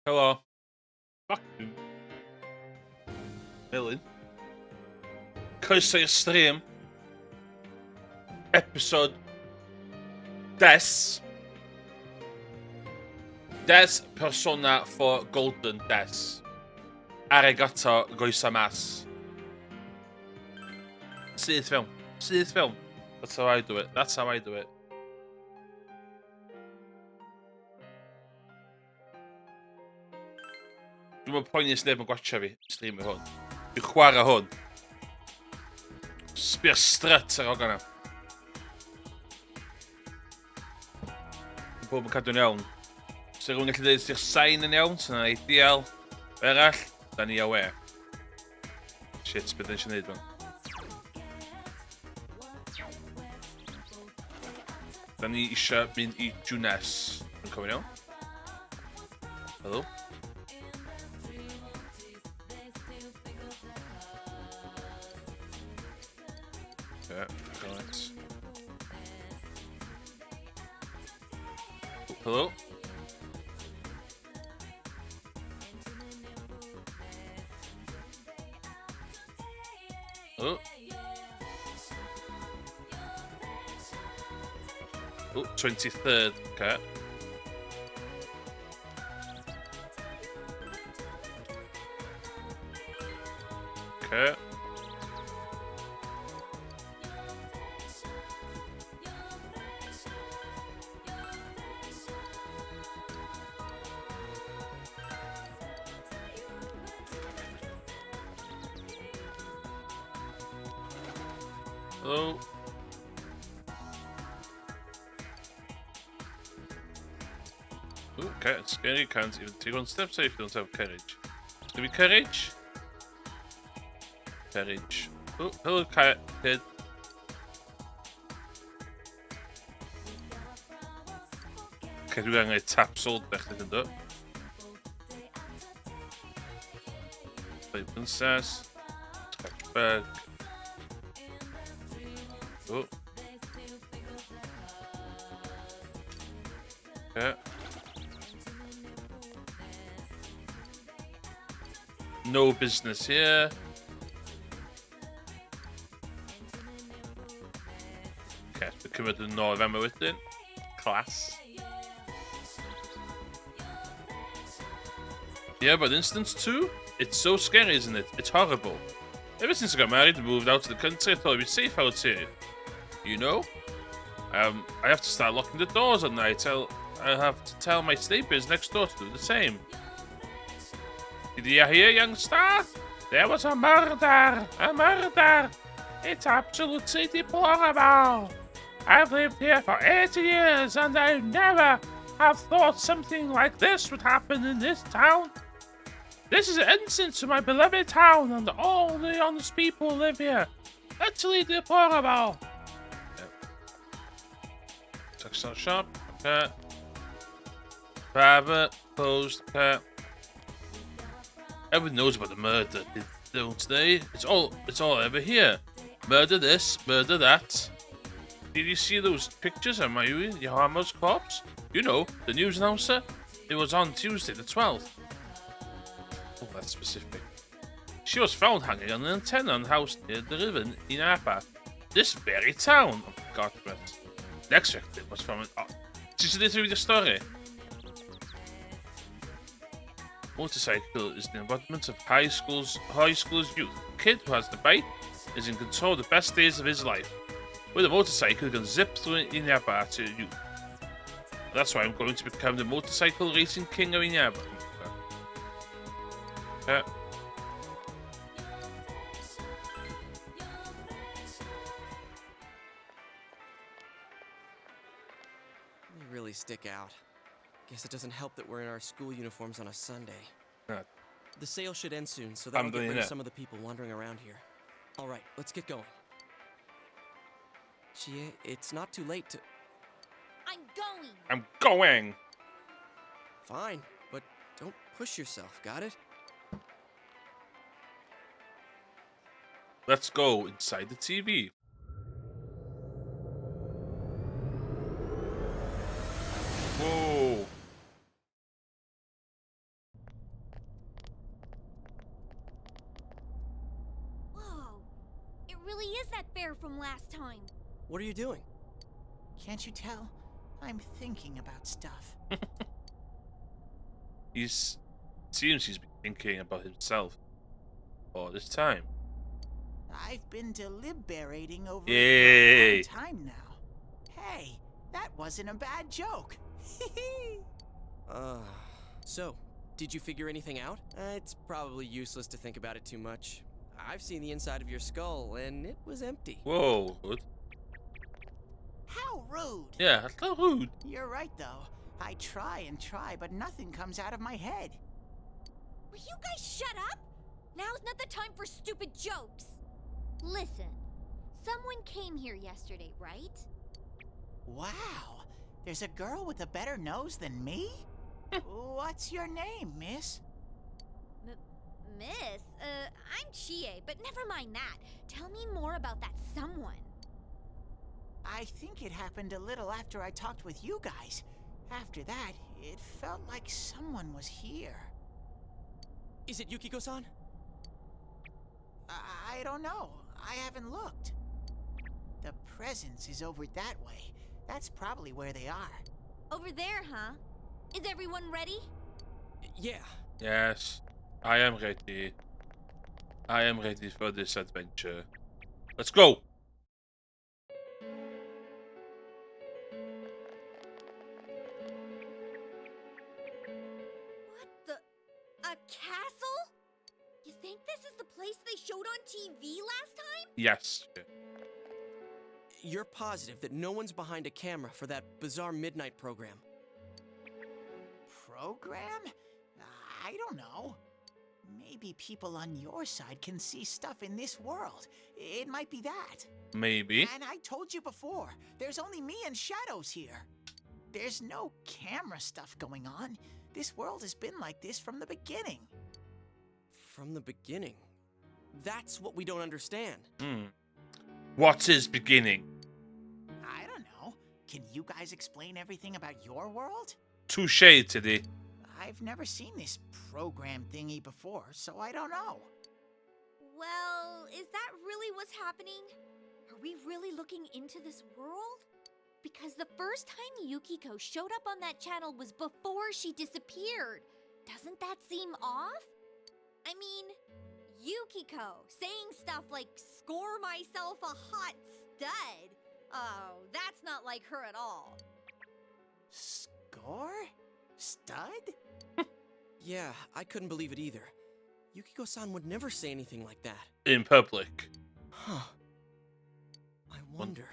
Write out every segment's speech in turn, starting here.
Helo. Fuck you. Melin. Croeso i'r stream. Episode Des. Des persona for golden des. Arigato goisamas. Syth film. Syth film. That's how I do it. That's how I do it. Dwi'n meddwl poeni os neb yn gwatcha fi. Stream i hwn. Dwi'n chwarae hwn. Sbio'r strut ar ogan am. Dwi'n pob yn cadw'n iawn. Os ydych rhywun gallu dweud ydych sain yn iawn, sy'n ideal. Erall, da ni awe. Shit, beth eisiau gwneud fan. Da ni eisiau mynd i Jwnes. Yn cofyn iawn. Helo. Right. Hello? Oh. Oh, 23rd. Okay. Okay. Hello. Okay, it's scary. You can't even take one step so if you don't have courage. It's gonna be courage. Courage. Oh, hello, kid. Okay, we're gonna tap sold back to the door. Play princess. Scratch bag. Oh. Okay. No business here. Okay, we're coming to November with it. Class. Yeah, but instance 2? It's so scary, isn't it? It's horrible. Ever since I got married and moved out to the country, I thought it'd be safe out here. You know? I have to start locking the doors at night. I have to tell my neighbours next door to do the same. Did you hear, youngster? There was a murder! A murder! It's absolutely deplorable! I've lived here for 80 years and I never have thought something like this would happen in this town. This is an insult to my beloved town and all the honest people who live here. Utterly deplorable! Textile shop, okay. Barber, closed, okay. Everyone knows about the murder, don't they? It's all over here. Murder this, murder that. Did you see those pictures of Mayuri, Yohama's corpse? You know, the news announcer? It was on Tuesday the 12th. Oh, that's specific. She was found hanging on an antenna on a house near the river in Apa. This very town. Oh, God, but next victim was from an... Oh, did you literally read the story? Motorcycle is the embodiment of high school's youth. The kid who has the bike is in control of the best days of his life. With a motorcycle, you can zip through Inyaba to youth. That's why I'm going to become the motorcycle racing king of Inyaba. Okay. They really stick out. Guess it doesn't help that we're in our school uniforms on a Sunday. The sale should end soon, so that'll get rid of some of the people wandering around here. All right, let's get going. Chie, it's not too late to... I'm going! Fine, but don't push yourself, got it? Let's go inside the TV. Whoa. nightmare from last time. What are you doing? Can't you tell? I'm thinking about stuff. Seems he's been thinking about himself all this time. I've been deliberating over Yay. it for a long time now. Hey, that wasn't a bad joke. So, did you figure anything out? It's probably useless to think about it too much. I've seen the inside of your skull, and it was empty. Whoa, good. How rude. Yeah, that's not rude. You're right, though. I try and try, but nothing comes out of my head. Will you guys shut up? Now's not the time for stupid jokes. Listen, someone came here yesterday, right? Wow, there's a girl with a better nose than me? What's your name, miss? Miss? I'm Chie, but never mind that. Tell me more about that someone. I think it happened a little after I talked with you guys. After that, it felt like someone was here. Is it Yukiko-san? I don't know. I haven't looked. The presence is over that way. That's probably where they are. Over there, huh? Is everyone ready? Yeah. Yes, I am ready. I am ready for this adventure. Let's go! What the? A castle? You think this is the place they showed on TV last time? Yes. You're positive that no one's behind a camera for that bizarre midnight program? Program? I don't know. Maybe people on your side can see stuff in this world. It might be that. Maybe. And I told you before, there's only me and Shadows here. There's no camera stuff going on. This world has been like this from the beginning. From the beginning? That's what we don't understand. What is beginning? I don't know. Can you guys explain everything about your world? Touché, Tiddy. I've never seen this program thingy before, so I don't know. Well, is that really what's happening? Are we really looking into this world? Because the first time Yukiko showed up on that channel was before she disappeared. Doesn't that seem off? I mean, Yukiko saying stuff like, "Score myself a hot stud." Oh, that's not like her at all. Score? Stud? Yeah, I couldn't believe it either. Yukiko-san would never say anything like that. In public. Huh. I wonder,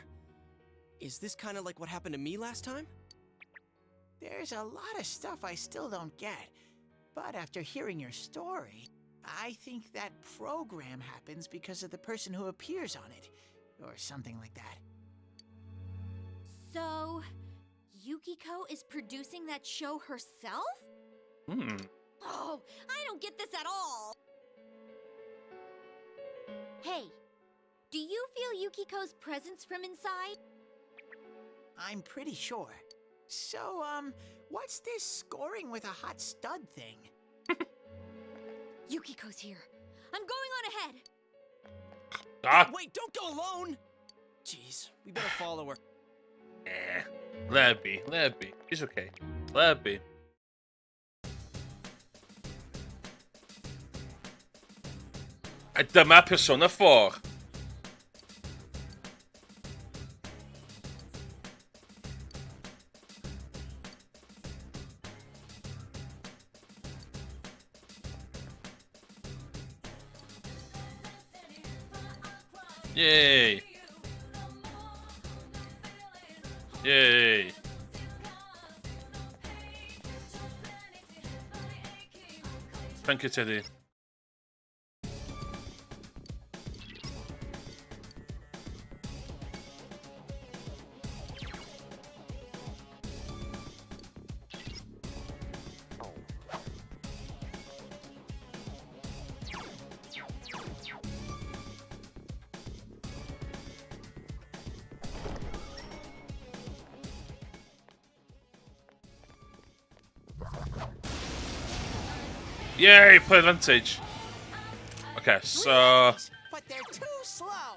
is this kind of like what happened to me last time? There's a lot of stuff I still don't get. But after hearing your story, I think that program happens because of the person who appears on it. Or something like that. So, Yukiko is producing that show herself? Oh, I don't get this at all. Hey, do you feel Yukiko's presence from inside? I'm pretty sure. So, what's this scoring with a hot stud thing? Yukiko's here. I'm going on ahead. Ah! Wait, don't go alone! Jeez, we better follow her. Let it be, let it be. It's okay. Let it be. Dyma Persona 4. Yay! Yay! Thank you, Teddy. Yay, play advantage. Okay, so But they're too slow.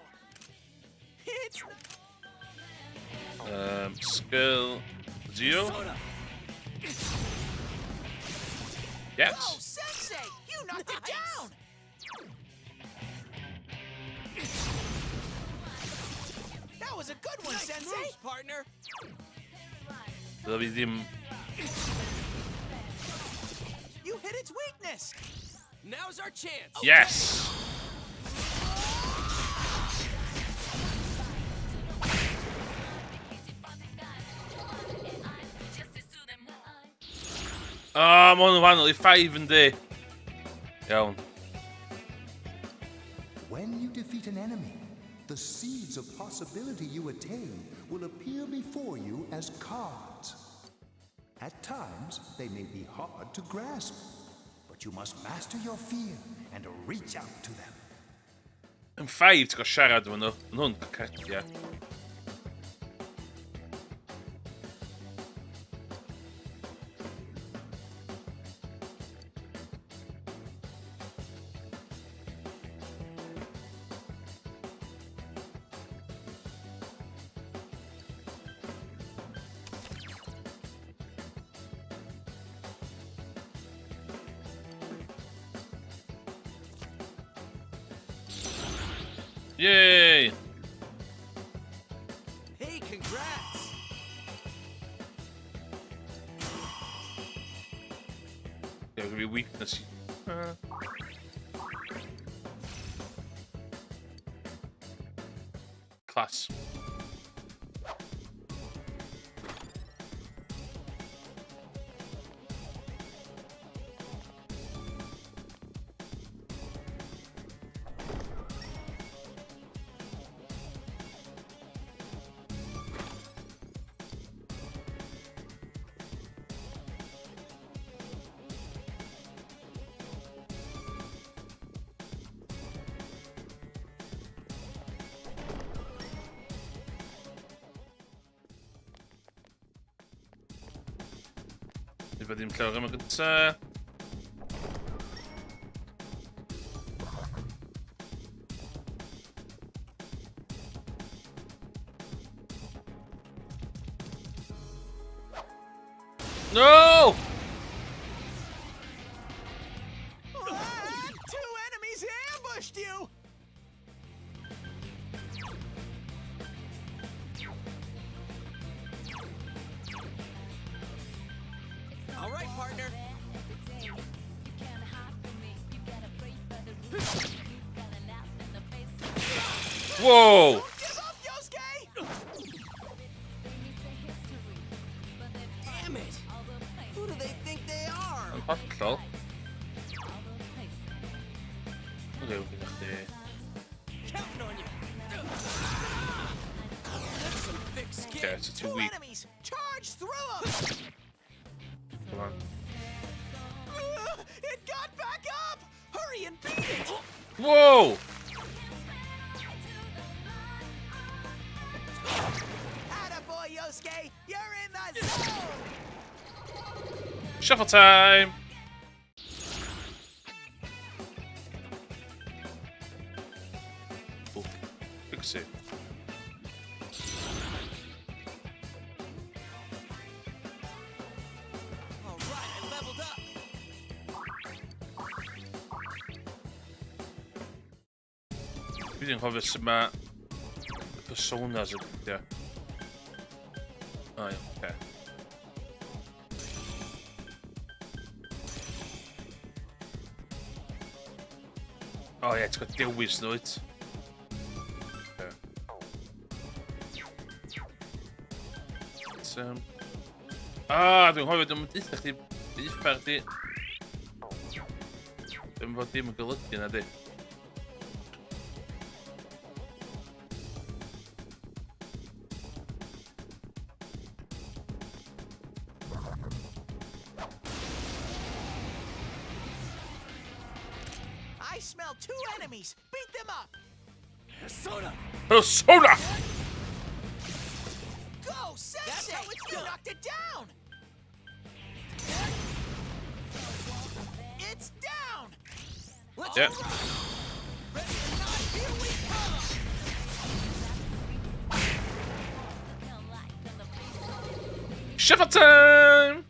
Skill 0. Yes. Oh, Sensei! You knocked it down! That was a good one, Sensei! Moves, partner! Dat we die... You hit its weakness! Now's our chance! Yes! I'm on one, only 5 in there. Iawn. When you defeat an enemy, the seeds of possibility you attain will appear before you as cards. At times, they may be hard to grasp, but you must master your fear and reach out to them. Yn 5, ti'n gael siarad efo nhw. Yn hwn, cardia. Yay! Hey, congrats! Yeah, gonna be weakness. Class. Chyba dim llawer yma gynta. No! Two enemies ambushed you! All right, partner. Whoa! Don't give up, Yosuke! Damn it! Who do they think they are? Yn hollol. Okay, we'll get there. Counting on you. That's some thick skin. Okay, it's too Two weak. enemies! Charge through them! Come on. It got back up! Hurry and beat it! Whoa! Attaboy, Yosuke! You're in the zone! Shuffle time! Oh, quick save. All right, I leveled up. Fi di'n cofio sut mae y personas yn dydio. O, ie, oce. O ie, ti'n gael dewis nhw, wyt? Dwi'n cofio, dwi'n dweud chdi uffar di. Dwi'n fod dim yn golygu na di. I smell two enemies! Beat them up! Persona! Persona! Go, Sensei! That's how it's You done. knocked it down! It's down! Let's Yeah. rock! Ready or not, here we come! Shuffle time!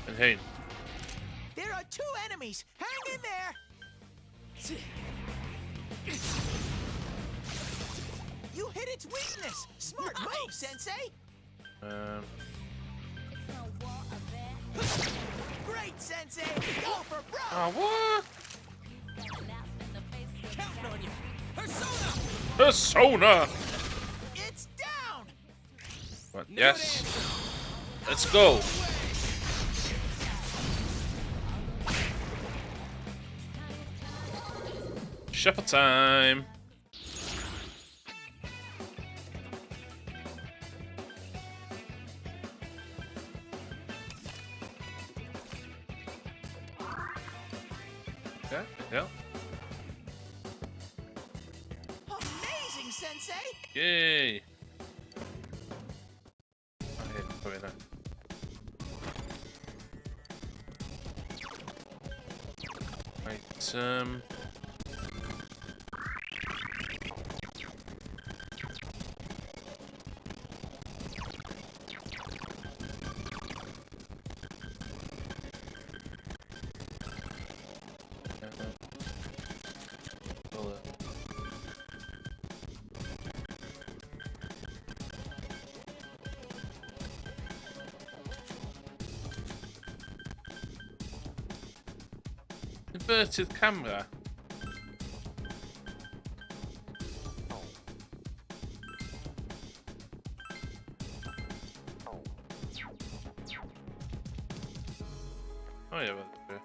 And hey, There are 2 enemies. Hang in there. You hit its weakness. Smart move, Sensei. Great, Sensei. Go for broke. Oh, what? Counting on you. Persona. Persona! It's down. What? Yes. Let's go. Shuffle time. Okay, yeah. Amazing, Sensei. Yay. Okay, probably not. Right, inverted camera. Oh yeah, well, okay.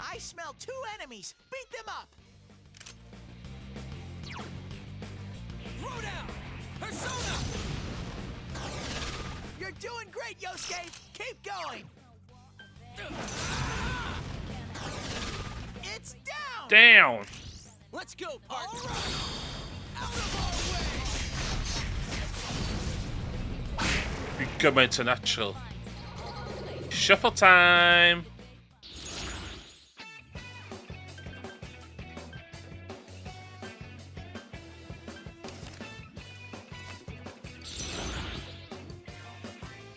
I smell 2 enemies. Beat them up. Throw down. Persona. You're doing great, Yosuke. Keep going. It's down. Down! Let's go, partner. All right. Out of our way. Become international. Shuffle time!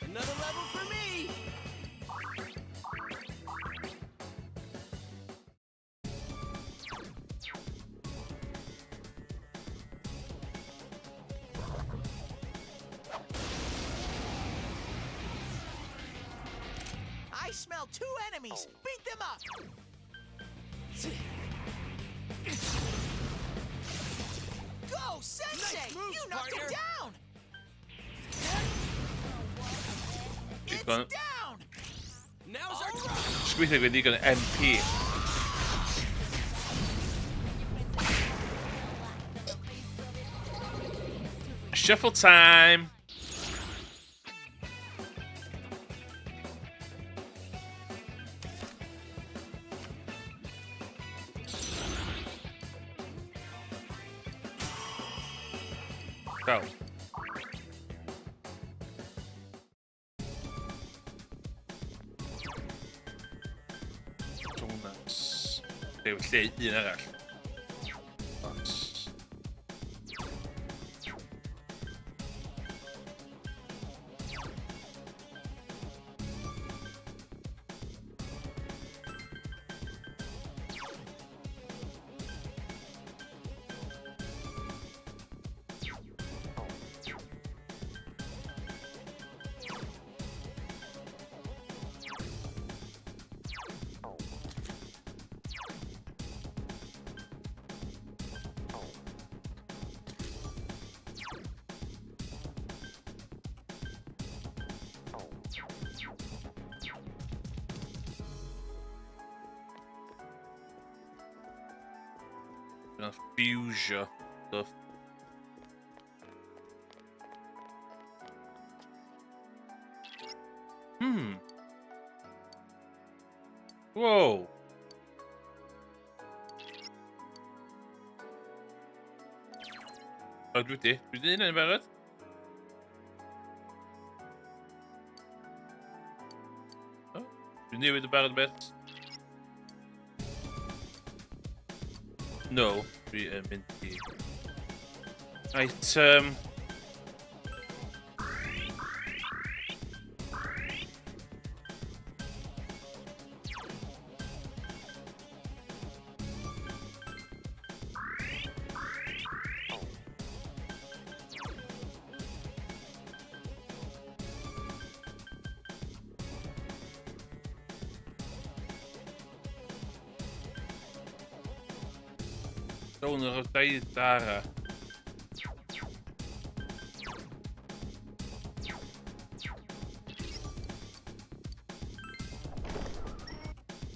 Another level for me. I smell 2 enemies. Beat them up. Go, Sensei! Nice moves, You knocked partner. it down. It's going. down. Now's our All time. right. Squeaky with you gonna NP. Shuffle time! Go. Donuts. Det er jo slet ikke en arall. Donuts. Fuchsia stuff. Whoa. Doet dit? Doet dit in Barret? Oh, doe niet weer de Barret bed. No, minty. Right, Zo'n Tara.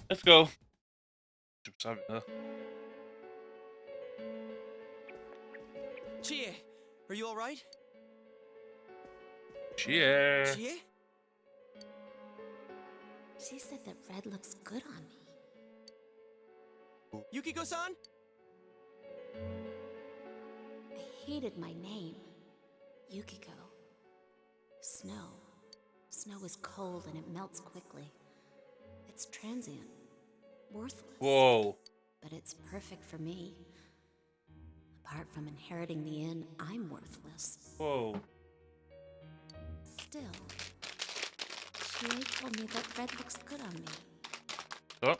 Let's go. Chie, are you all right? Chie. Chie? She said that red looks good on me. Yukiko-san? I hated my name. Yukiko. Snow. Snow is cold and it melts quickly. It's transient. Worthless. Whoa. But it's perfect for me. Apart from inheriting the inn, I'm worthless. Whoa. Still, Chie told me that red looks good on me. Oh. Are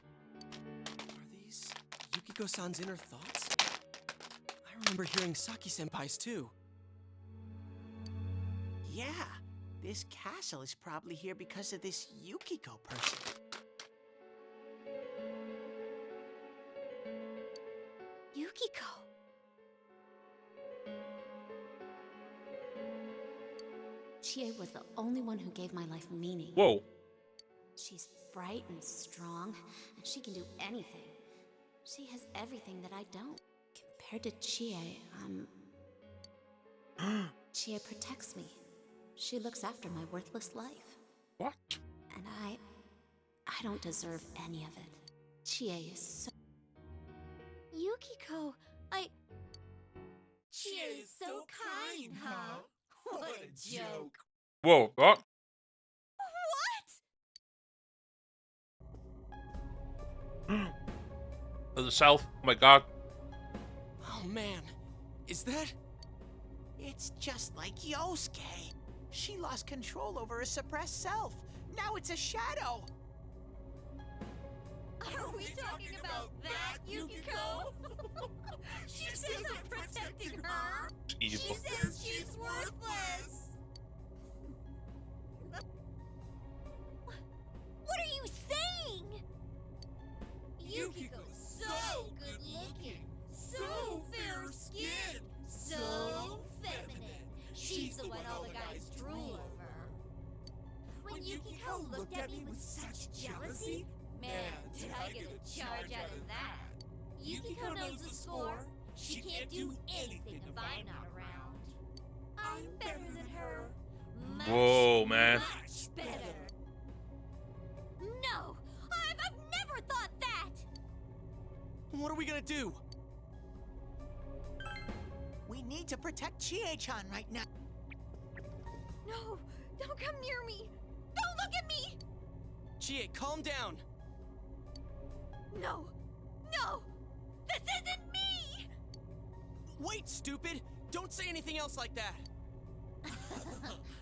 these Yukiko-san's inner thoughts? I remember hearing Saki-senpai's too. Yeah, this castle is probably here because of this Yukiko person. Yukiko! Chie was the only one who gave my life meaning. Whoa. She's bright and strong, and she can do anything. She has everything that I don't. Compared to Chie, Chie protects me. She looks after my worthless life. What? And I don't deserve any of it. Chie is so... Yukiko, Chie is so kind, huh? What a joke. Whoa, what? What? To the south. Oh my god. Oh man, is that... It's just like Yosuke. She lost control over her suppressed self. Now it's a shadow. Are we talking about that, Yukiko? She says I'm protecting her. Evil. She says she's worthless. What are you saying? Yukiko's so good looking, so fair skinned, so feminine. She's the one all the guys drool over. When Yukiko looked at me with such jealousy, man, did I get a charge out of that. Yukiko knows the score. She can't do anything if I'm not around. I'm better than her. Much, Whoa, man. Much better. No! I've never thought that! What are we gonna do? We need to protect Chie-chan right now. No! Don't come near me! Don't look at me! Chie, calm down. No! No! This isn't me! Wait, stupid! Don't say anything else like that.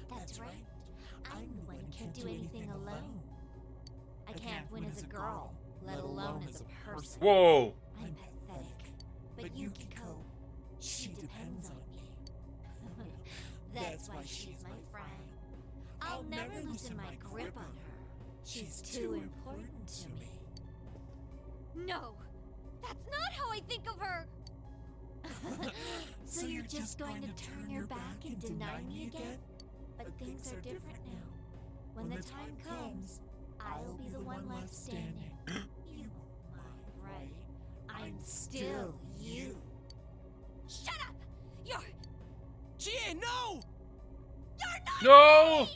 That's right. I'm the one who can't do anything alone. I can't win as a girl, let alone as a person. Whoa. I'm pathetic. But Yukiko, she depends on me. That's why she's my friend. I'll never loosen my grip on her. She's too important to me. No! That's not how I think of her! So you're just going to turn your back and deny me again? But things are different now. When the time comes, I'll be the one left standing. You won't mind, right? I'm still you. GA, no! You're not No!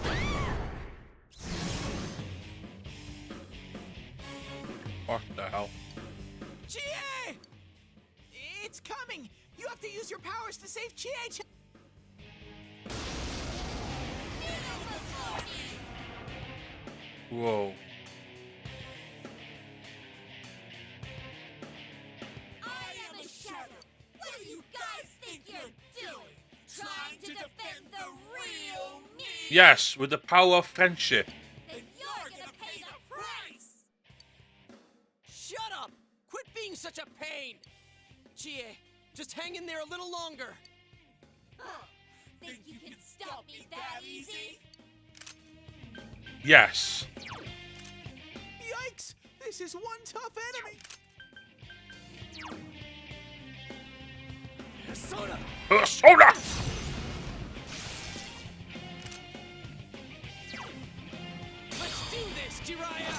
ready! What the hell? GA! It's coming! You have to use your powers to save GA! Whoa. I am a shadow. What do you guys think you're doing? Trying to defend the real me? Yes, with the power of friendship. Then you're gonna pay the price! Shut up! Quit being such a pain! GA, just hang in there a little longer. Huh. Think you can stop me that easy? Yes. Yikes! This is one tough enemy! Soda! Soda! Let's do this, Jiraiya!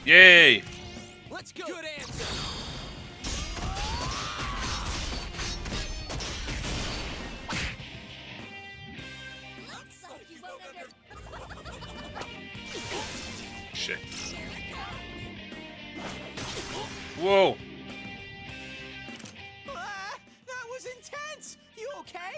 Yay! Let's go! Good answer! Looks like you won't Shit. Whoa. That was intense! You okay?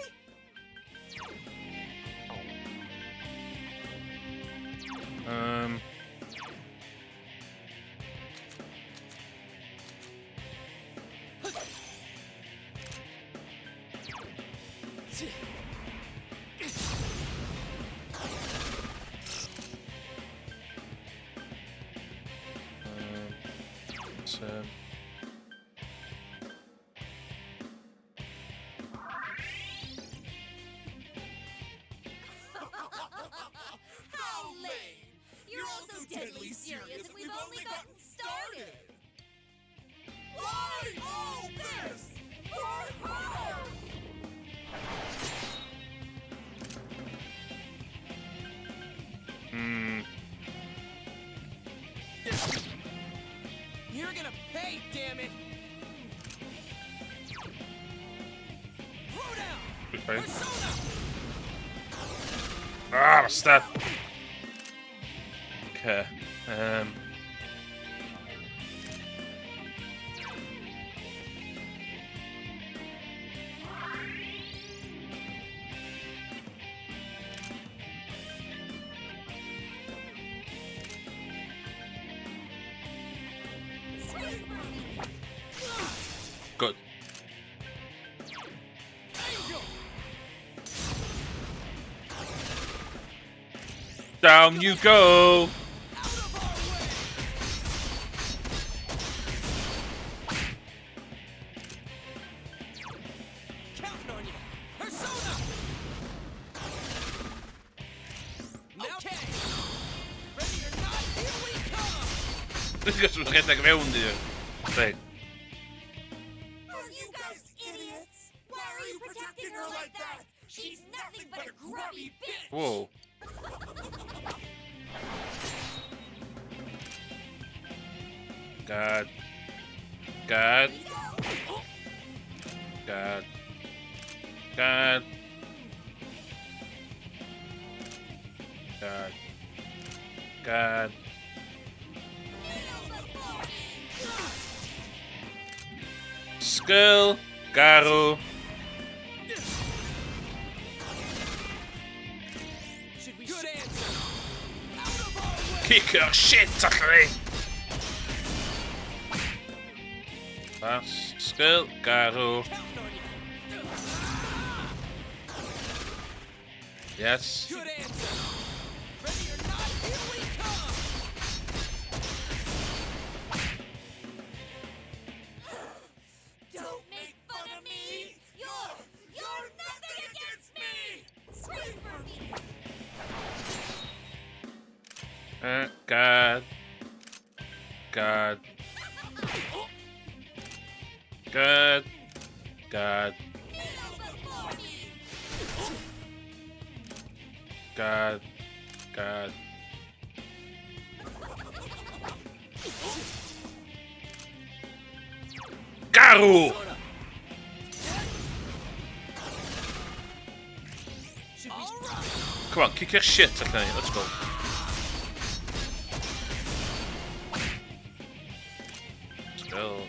How lame! You're all so deadly serious and we've only gotten started! Why all this? For her! You're gonna pay, damn it! Throw down! Okay. Persona! Ah, stat. Okay. Good. Angel! Down you go. Out of our way! Counting on you! Persona! Okay! Ready or not, here we come! This is what get around here. Thing. Are you guys idiots? Why are you protecting her like that? She's nothing but a grubby bitch! Whoa. God. God. God. God. God. God. Skill. Garo. Should we good answer? Out of our way! Kick her shit, Tuckery. Pass. Skill. Garo. Counting on you! Yes. Good answer! Ready or not, here we come! Don't make fun of me! You're nothing against me! Scream for me! God. God. God. God. Kneel before me! God. God. Naru! Come on, kick your shit, okay? Let's go. Still,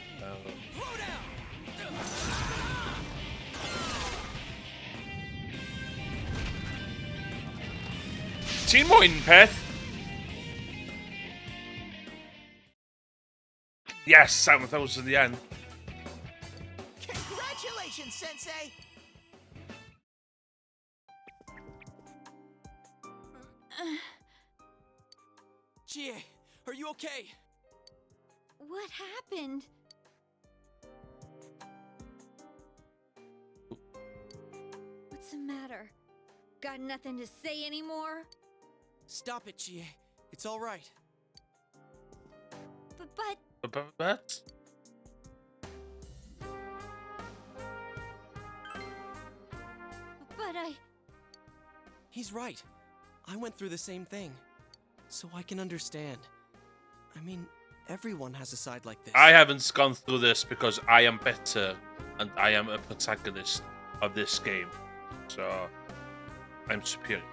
Ti'n moyn peth? Yes, 7,000 yen. Congratulations, Sensei! Chie, are you okay? What happened? What's the matter? Got nothing to say anymore? Stop it, Chie. It's all right. But But? He's right. I went through the same thing. So I can understand. I mean, everyone has a side like this. I haven't gone through this because I am better and I am a protagonist of this game. So, I'm superior.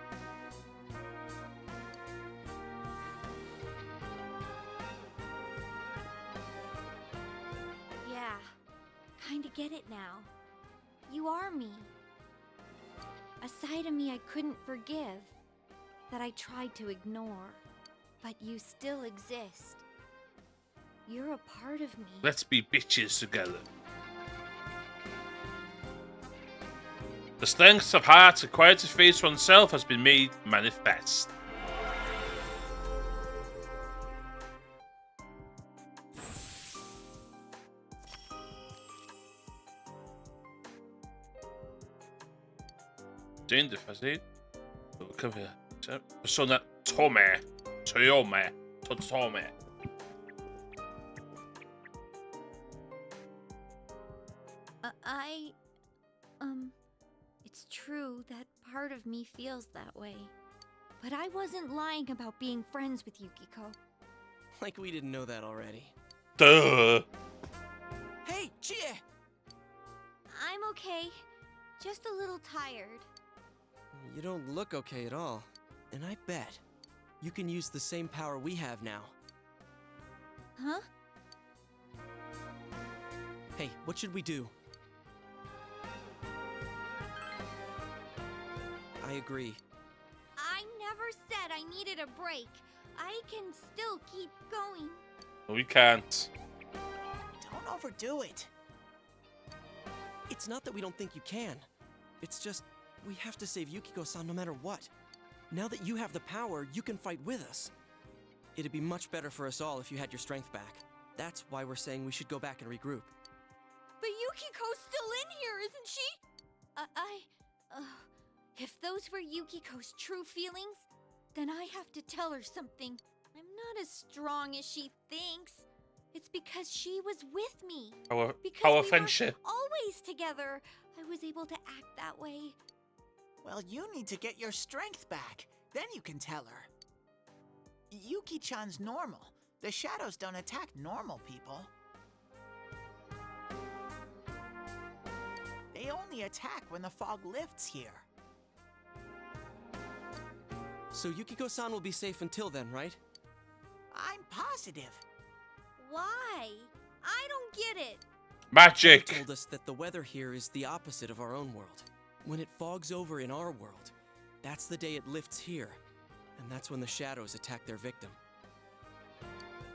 yeah, kinda get it now. You are me. A side of me I couldn't forgive, that I tried to ignore, but you still exist. You're a part of me. Let's be bitches together. The strength of heart required to face oneself has been made manifest. Jane Defazit. Come here. Persona Tome. Toyome. Totome. It's true that part of me feels that way. But I wasn't lying about being friends with Yukiko. Like we didn't know that already. Duh. Hey, Chie! I'm okay. Just a little tired. You don't look okay at all. And I bet you can use the same power we have now. Huh? Hey, what should we do? I agree. I never said I needed a break. I can still keep going. We can't. Don't overdo it. It's not that we don't think you can. It's just, we have to save Yukiko-san no matter what. Now that you have the power, you can fight with us. It'd be much better for us all if you had your strength back. That's why we're saying we should go back and regroup. But Yukiko's still in here, isn't she? If those were Yukiko's true feelings, then I have to tell her something. I'm not as strong as she thinks. It's because she was with me. Our friendship. We were always together. I was able to act that way. Well, you need to get your strength back. Then you can tell her. Yuki-chan's normal. The shadows don't attack normal people. They only attack when the fog lifts here. So Yukiko-san will be safe until then, right? I'm positive. Why? I don't get it. Magic. He told us that the weather here is the opposite of our own world. When it fogs over in our world, that's the day it lifts here. And that's when the shadows attack their victim.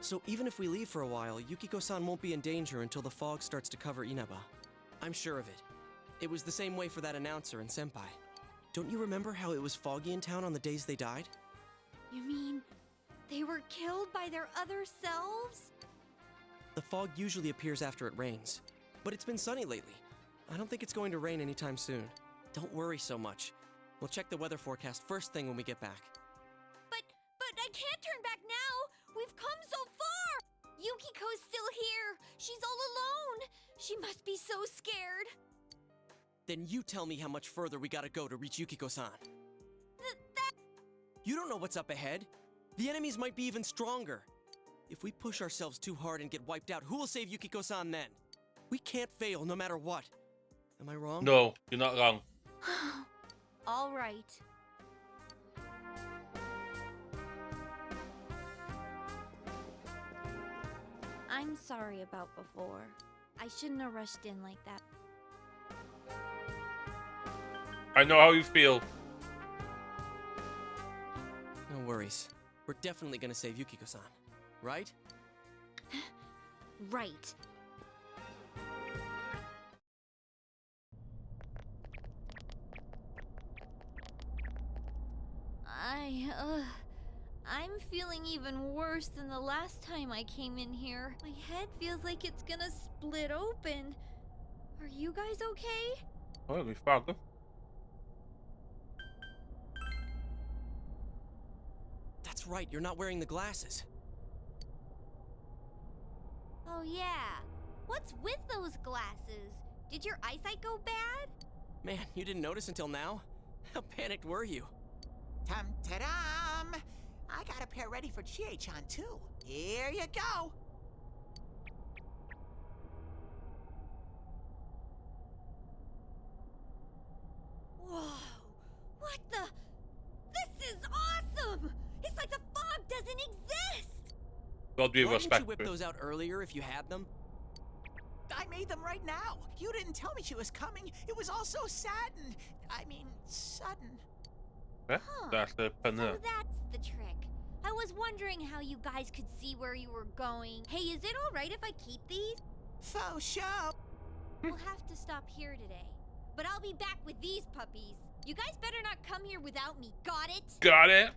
So even if we leave for a while, Yukiko-san won't be in danger until the fog starts to cover Inaba. I'm sure of it. It was the same way for that announcer and Senpai. Don't you remember how it was foggy in town on the days they died? You mean they were killed by their other selves? The fog usually appears after it rains. But it's been sunny lately. I don't think it's going to rain anytime soon. Don't worry so much. We'll check the weather forecast first thing when we get back. But I can't turn back now! We've come so far! Yukiko's still here! She's all alone! She must be so scared! Then you tell me how much further we gotta go to reach Yukiko-san. You don't know what's up ahead. The enemies might be even stronger. If we push ourselves too hard and get wiped out, who will save Yukiko-san then? We can't fail no matter what. Am I wrong? No, you're not wrong. All right. I'm sorry about before. I shouldn't have rushed in like that. I know how you feel. No worries. We're definitely gonna save Yukiko-san, right? Right. I'm feeling even worse than the last time I came in here. My head feels like it's gonna split open. Are you guys okay? Oh, we found them. That's right, you're not wearing the glasses. Oh yeah. What's with those glasses? Did your eyesight go bad? Man, you didn't notice until now? How panicked were you? Tum-ta-dum! I got a pair ready for Chie-chan, too. Here you go. Whoa! What the? This is awesome! It's like the fog doesn't exist! God be Why didn't you respectful. whip those out earlier if you had them? I made them right now. You didn't tell me she was coming. It was all so sudden. Sudden. Huh? That's the So panel. that's the trick. I was wondering how you guys could see where you were going. Hey, is it alright if I keep these? Faux show. We'll have to stop here today. But I'll be back with these puppies. You guys better not come here without me, got it? Got it?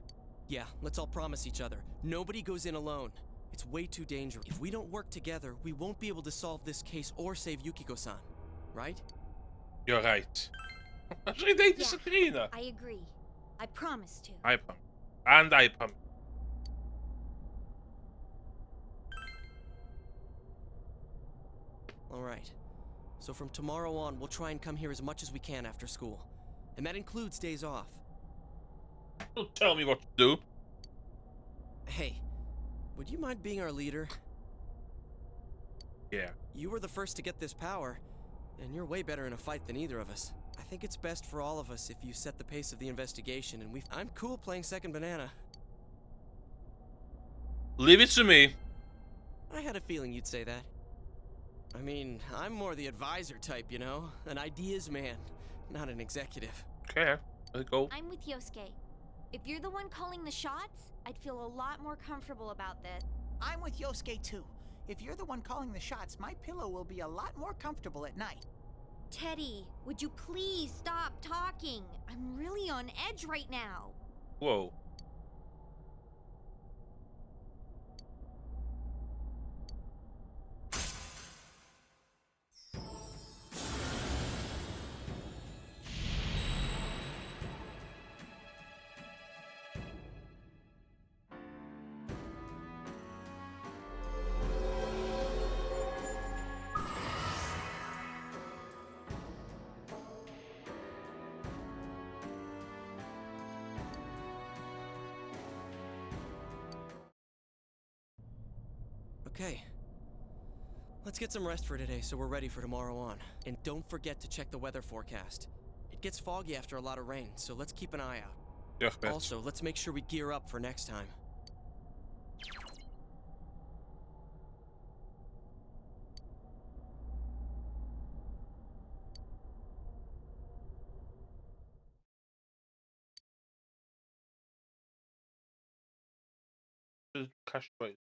Yeah, let's all promise each other. Nobody goes in alone. It's way too dangerous. If we don't work together, we won't be able to solve this case or save Yukiko-san. Right? You're right. Actually, they disagree now. I agree. I promise to. I promise. And I promise. Alright. So from tomorrow on, we'll try and come here as much as we can after school. And that includes days off. Don't tell me what to do. Hey, would you mind being our leader? Yeah. You were the first to get this power, and you're way better in a fight than either of us. I think it's best for all of us if you set the pace of the investigation, and I'm cool playing second banana. Leave it to me. I had a feeling you'd say that. I mean, I'm more the advisor type, you know? An ideas man, not an executive. Okay. Let's go. I'm with Yosuke. If you're the one calling the shots, I'd feel a lot more comfortable about this. I'm with Yosuke, too. If you're the one calling the shots, my pillow will be a lot more comfortable at night. Teddy, would you please stop talking? I'm really on edge right now. Whoa. Okay. Let's get some rest for today so we're ready for tomorrow on. And don't forget to check the weather forecast. It gets foggy after a lot of rain, so let's keep an eye out. Yeah, man. Also, let's make sure we gear up for next time. Just cash away.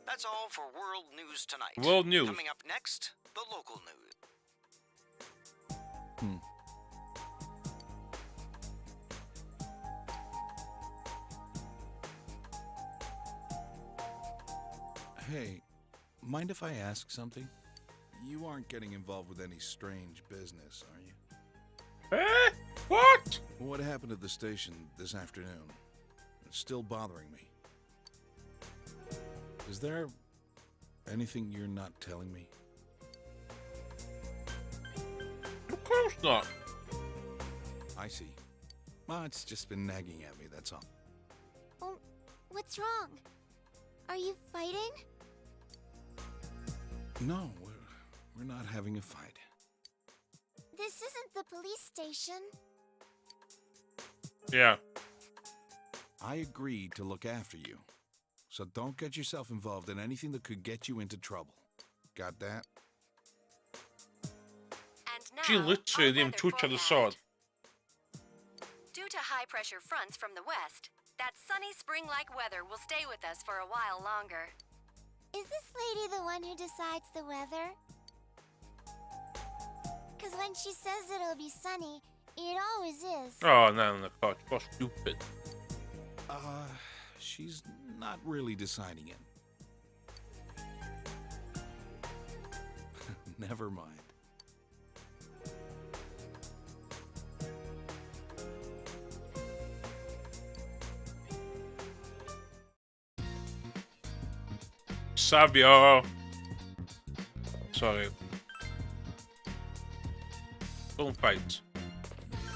That's all for World News tonight. World News. Coming up next, the local news. Hey, mind if I ask something? You aren't getting involved with any strange business, are you? Eh? What? What happened at the station this afternoon? It's still bothering me. Is there anything you're not telling me? Of course not. I see. Well, it's just been nagging at me, that's all. Oh, what's wrong? Are you fighting? No, we're not having a fight. This isn't the police station. Yeah. I agreed to look after you. So don't get yourself involved in anything that could get you into trouble. Got that? And now, She literally our didn't weather touch on the forecast. sword. Due to high-pressure fronts from the west, that sunny spring-like weather will stay with us for a while longer. Is this lady the one who decides the weather? Because when she says it'll be sunny, it always is. Oh, no, God, you're stupid. She's not really deciding it. Never mind. Savio. Sorry. Don't fight.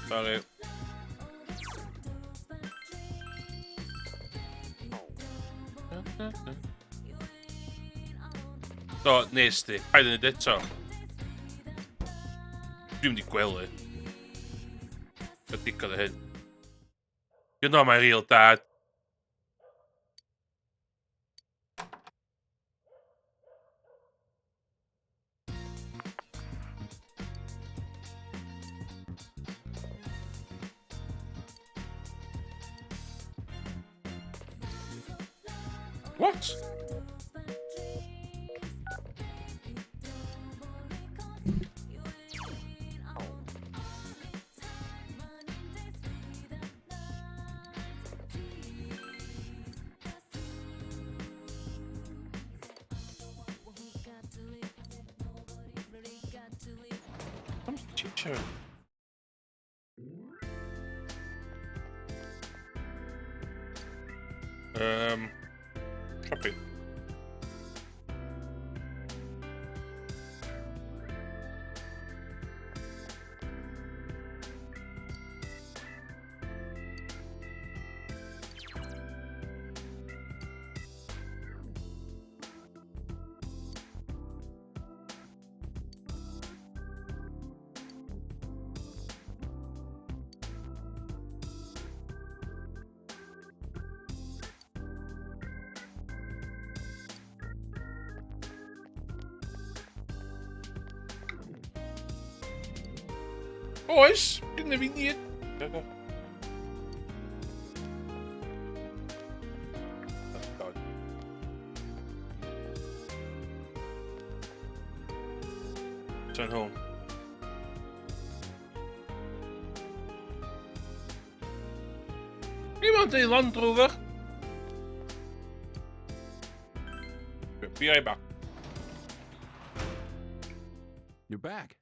Sorry. Do, nes di. Paid yn neud eto. Dwi'n mynd i gwely. Y digon o hyn. You're not my real dad. What? I'm the teacher. Shopping. Oes, gynna fi ni. Oh, God. Turn home. Iemand in Land Rover. Be right back. You're back.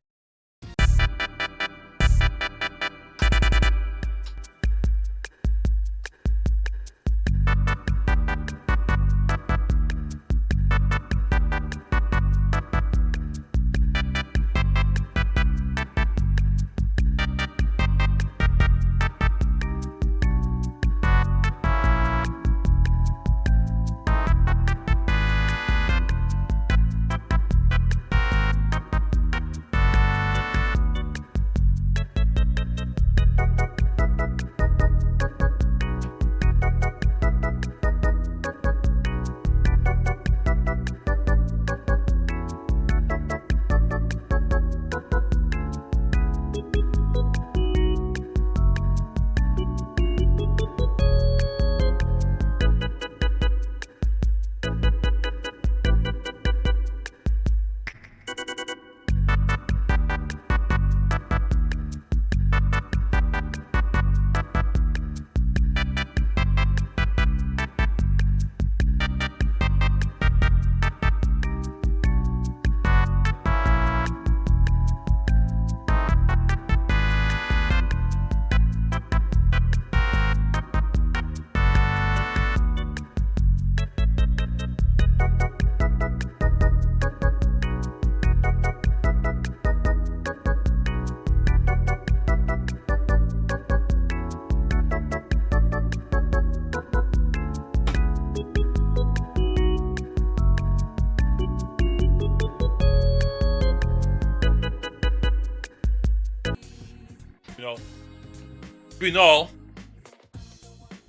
Dwi'n ôl.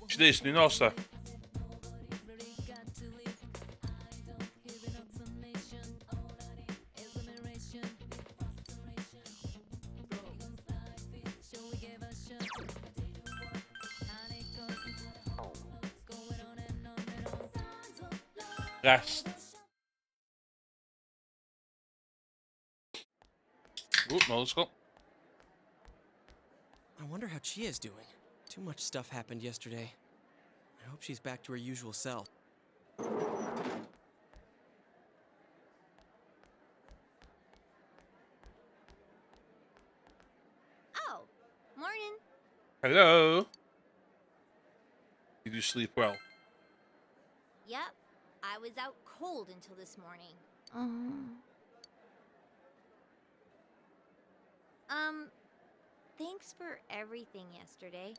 Ti dweud, dwi'n ôl, sta. Rest. Oop, no, let's go. I wonder how Chia's doing. Too much stuff happened yesterday. I hope she's back to her usual self. Oh, morning. Hello. Did you sleep well? Yep, I was out cold until this morning. Thanks for everything yesterday.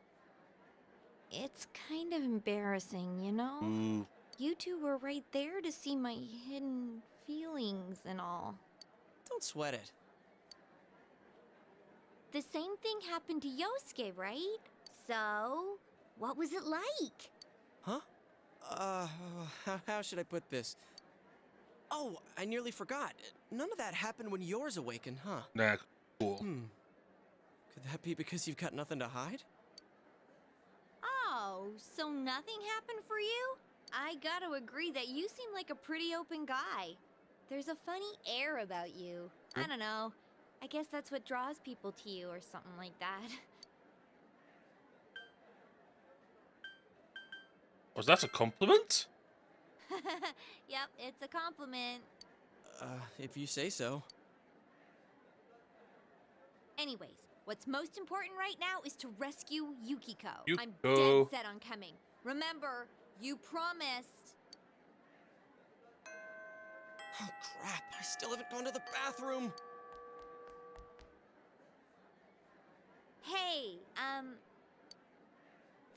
It's kind of embarrassing, you know? Ooh. You two were right there to see my hidden feelings and all. Don't sweat it. The same thing happened to Yosuke, right? So, what was it like? Huh? How should I put this? Oh, I nearly forgot. None of that happened when yours awakened, huh? Nah, cool. Could that be because you've got nothing to hide? Oh, so nothing happened for you? I gotta agree that you seem like a pretty open guy. There's a funny air about you. I don't know. I guess that's what draws people to you or something like that. Was that a compliment? Yep, it's a compliment. If you say so. Anyways, what's most important right now is to rescue Yukiko. I'm Yukiko. dead set on coming. Remember, you promised. Oh, crap. I still haven't gone to the bathroom. Hey,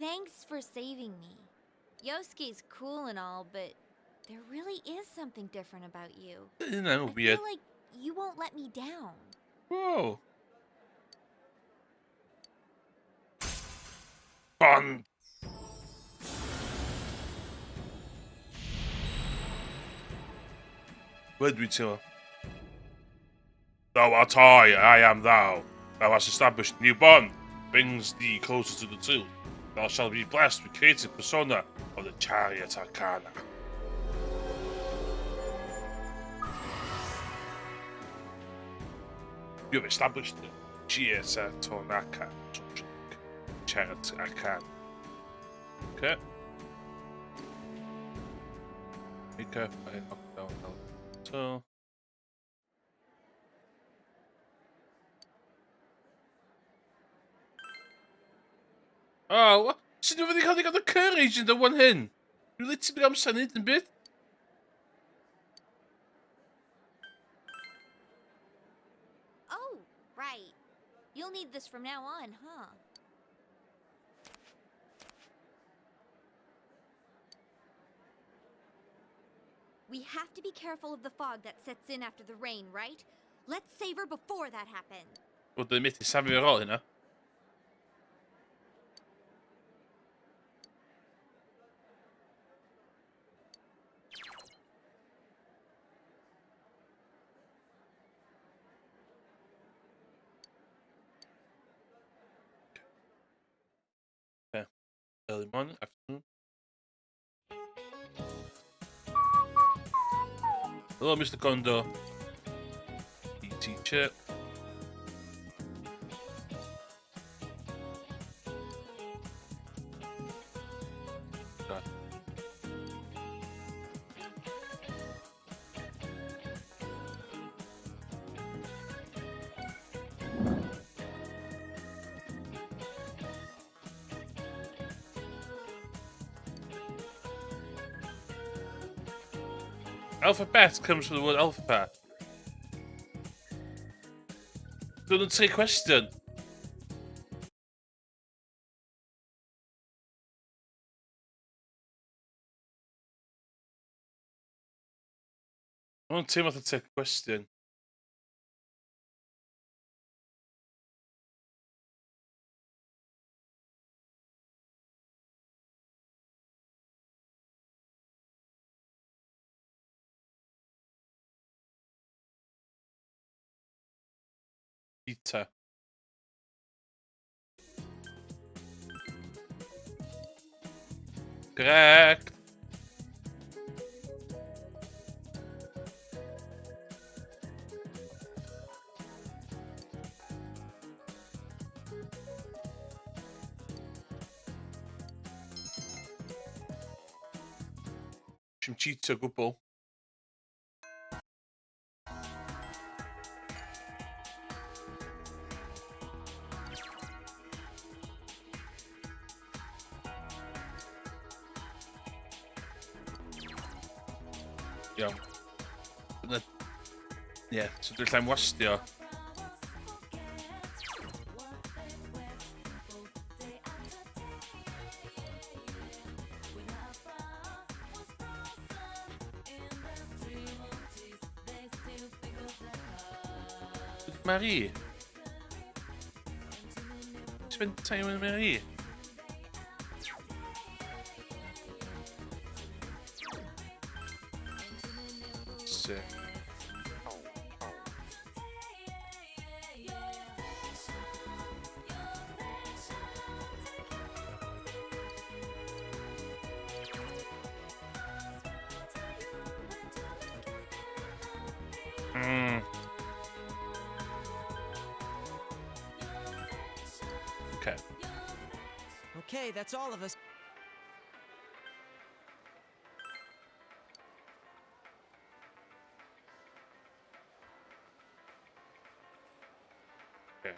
thanks for saving me. Yosuke's cool and all, but there really is something different about you. You know, I weird. feel like you won't let me down. Whoa. Fun. Where do we tell? Thou art I am thou. Thou hast established a new bond, brings thee closer to the truth. Thou shalt be blessed with creative persona of the Chariot Arcana. You have established the Chariot Arcana. Okay. Be careful, I knock down so. Oh, what? Sut nhw wedi cael the courage in the one hyn? Dwi'n literally am synnu yn bit. Oh, right. You'll need this from now on, huh? We have to be careful of the fog that sets in after the rain, right? Let's save her before that happens. Wel, dwi'n methu safio ar ôl hynna. Okay. Early morning, afternoon. Hello, Mr. Kondo. Teacher. God. Alphabet comes from the word alphabet. Doesn't say question. I want Tim to take a question. Pizza. Correct. Sim cheats o gwbl. Iawn. Ie, so dwi'n lla'n wastio. Marie. Spend time with Marie. Sick. Okay. Okay, that's all of us. Okay.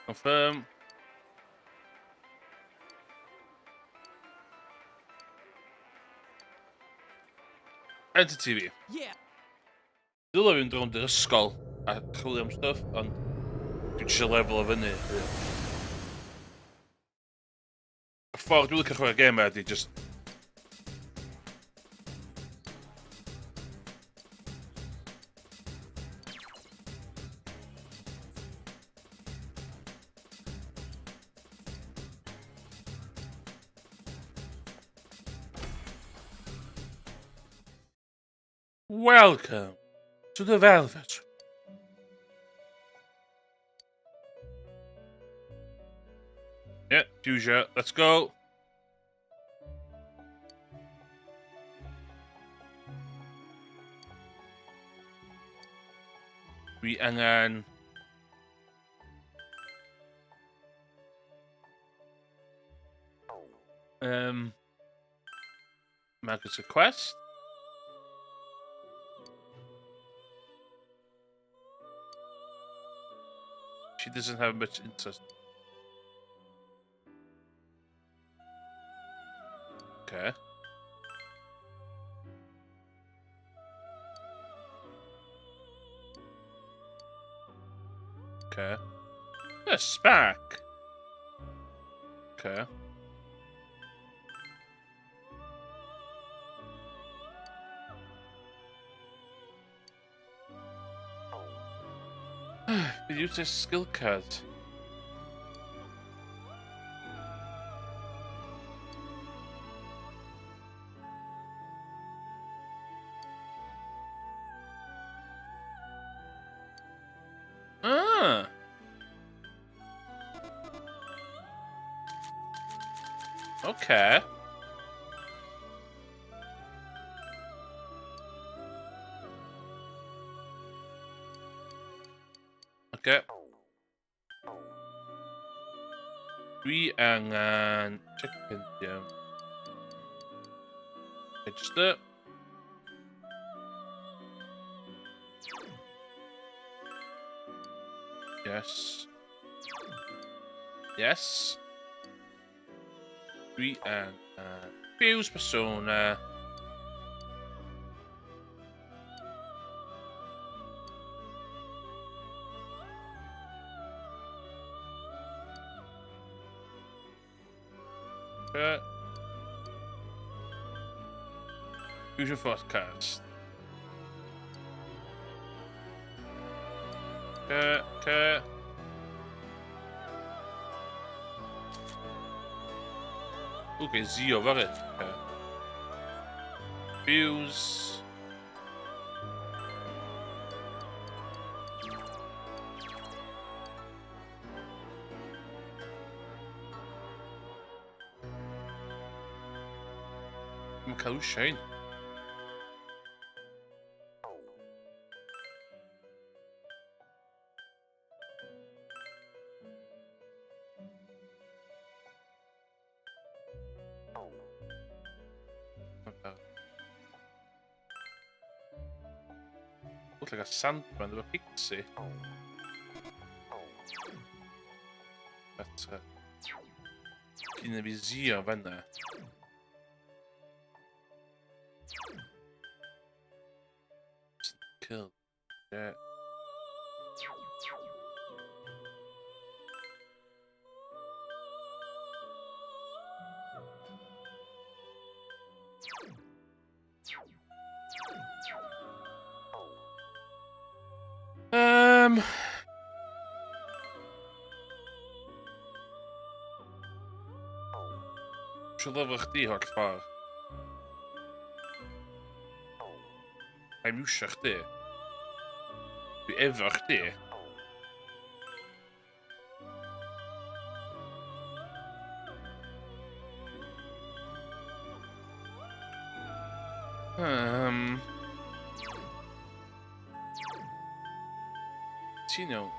Confirm. Enter TV. Yeah. Dyle fi'n rownd yr ysgol a chwilio am stuff, ond dwi'n eisiau lefel o fyny. Y ffordd dwi'n licio chwarae gêm ydi just... Welcome to the Velvet. Yeah, Fuchsia, let's go. Dwi angen... Marcus Quest. She doesn't have much interest. Okay. Okay. A spark. Okay. We use this skill card. Ah. Okay. Okay. Dwi angen check Pentium. Register. Yes. Yes. Dwi angen Fuse Persona. Okay. Fusion Forecast. Okay, okay. Okay, Z over it. Okay. Fuse. cael shine. Looks like a sandman of a pixie. But, in a vizier van there. Kill. Yeah. Should lyfio chdi holl ffordd. I'm iwsio chdi. Dwi efo chdi. Ti'n iawn?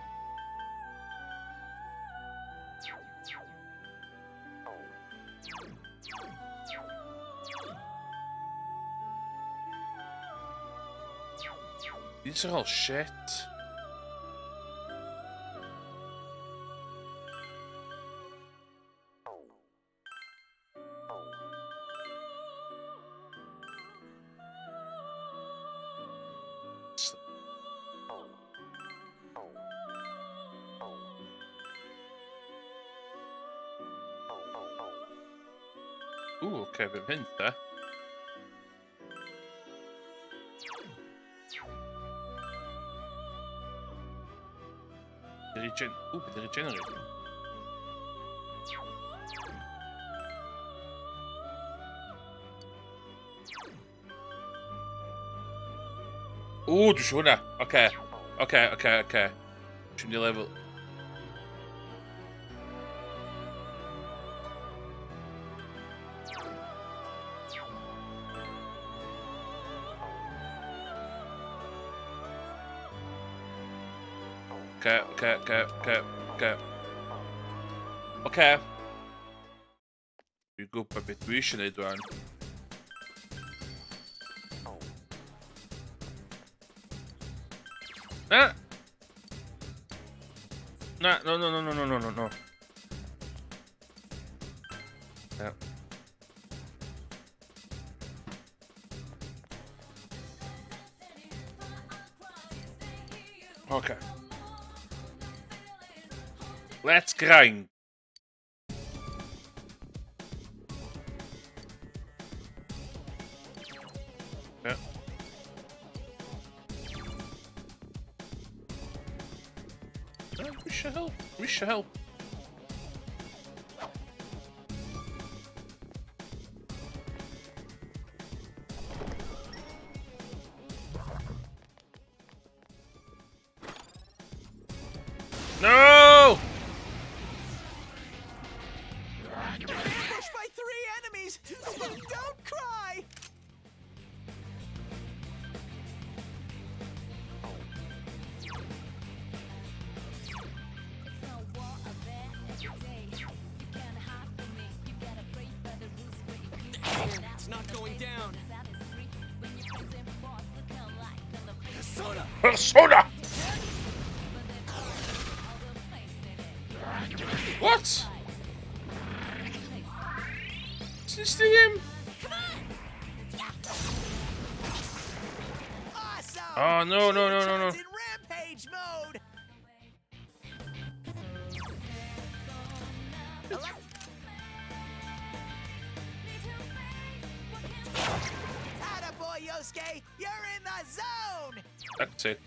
These are all shit. Ooh, okay, bit of hint there. Ooh, bit of regenerate. Ooh, just hwnna. Okay. Dwi'n di level. Okay. Dwi'n gwybod beth dwi eisiau neud rwan. No. Yeah. Okay. Let's grind. Yeah. We should help. No! Pushed by 3 enemies! Don't cry! It's not going down. Persona! What? Is this the game? Awesome! Oh, no. In rampage mode! Attaboy, Yosuke! You're in the zone! That's it.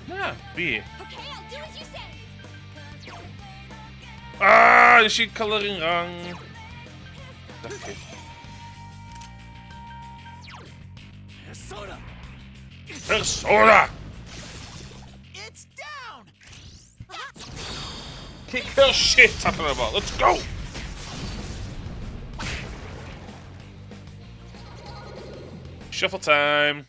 Nah, B. Okay, I'll do as you say. Ah, is she coloring wrong? Okay. Persona! It's down! Kick her shit talking about. Let's go! Shuffle time.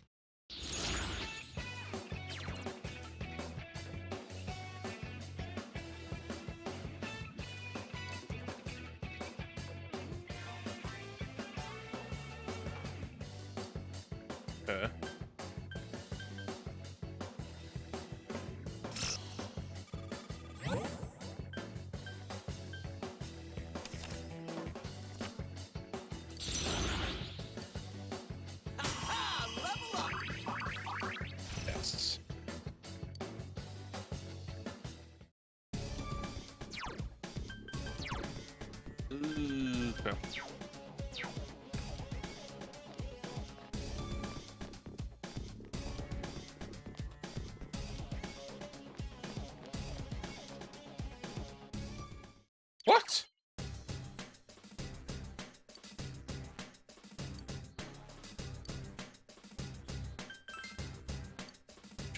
Okay. Yes. Okay. What?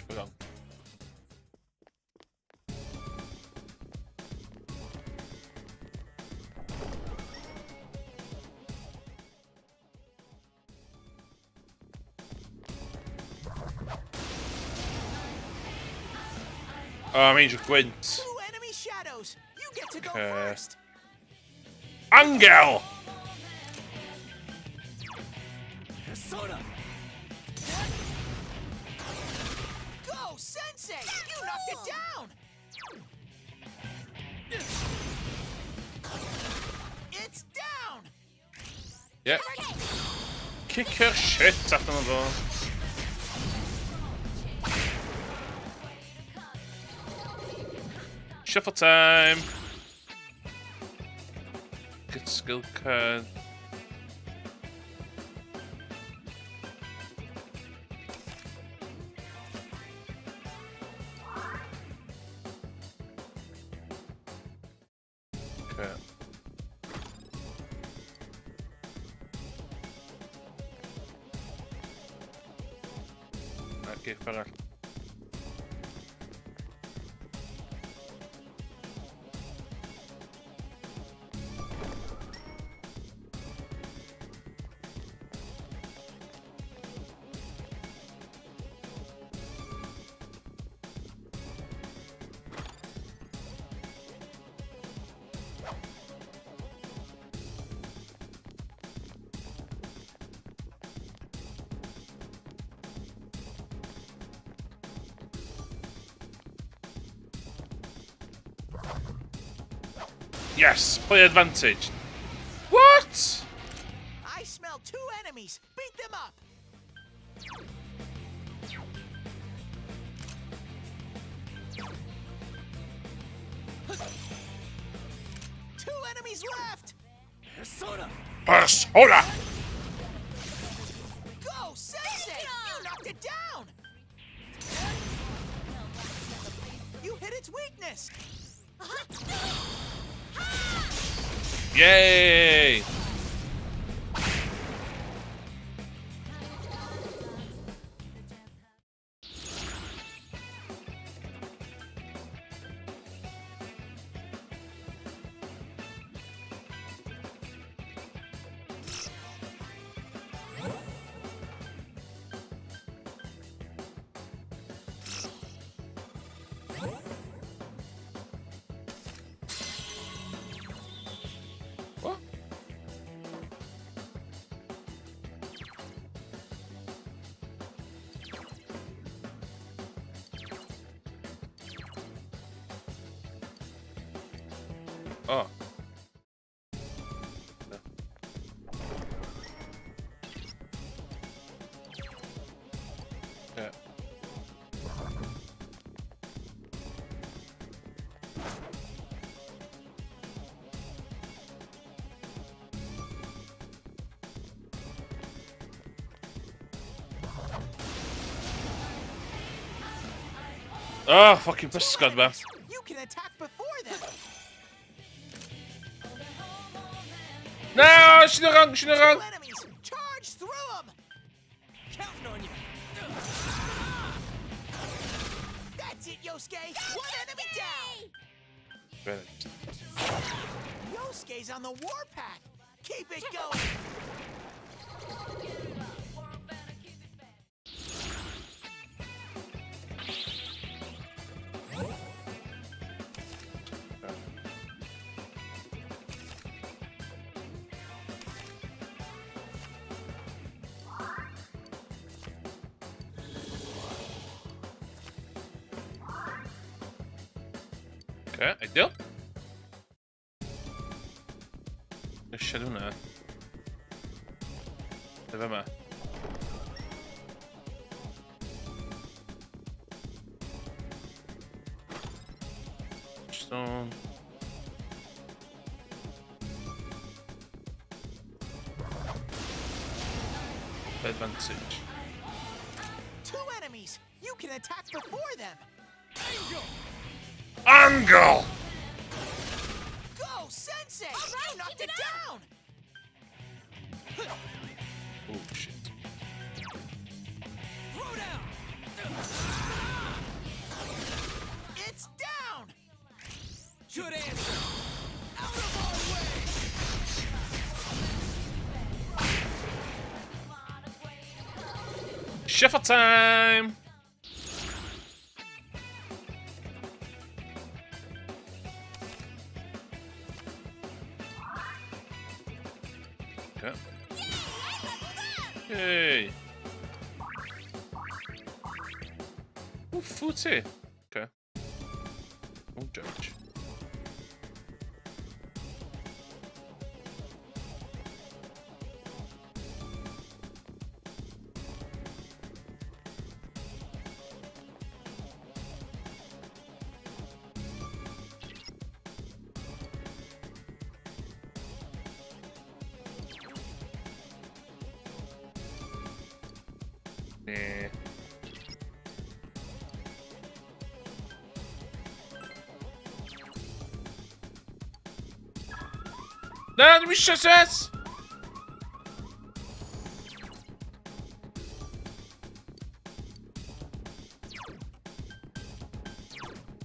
Hold on. Angel Gwent. 2 enemy shadows. You get to go Okay. first. Angel! Go, Sensei! You knocked it down. It's down. Yeah. Kick her shit efter någon dag. Shuffle time. Get skill card. Okay. Okay, verder. Yes, play advantage. What? I smell 2 enemies. Beat them up. 2 enemies left. Persona! Go, Sensei! You knocked it down. You hit its weakness. Yay! What? Oh. Yeah. Oh, fucking push Scud, man. You can attack before them. No, she's not wrong, she's not 2 wrong. enemies. Charge through them. Counting on you. That's it, Yosuke. 1 enemy down. Yosuke's on the warpath. Keep it going. Okej, idę. Jeszcze lunę. Dawamy. Stone. Advantage. Two enemies! You can attack before them! Angle! Go, Sensei! All right, You knocked keep it it down! Oh shit. Throw down! It's down! Good answer! Out of our way! Shuffle time! Okay. Yay! Ooh, footy. Okay. Don't judge. Nah. Lan bir şey ses.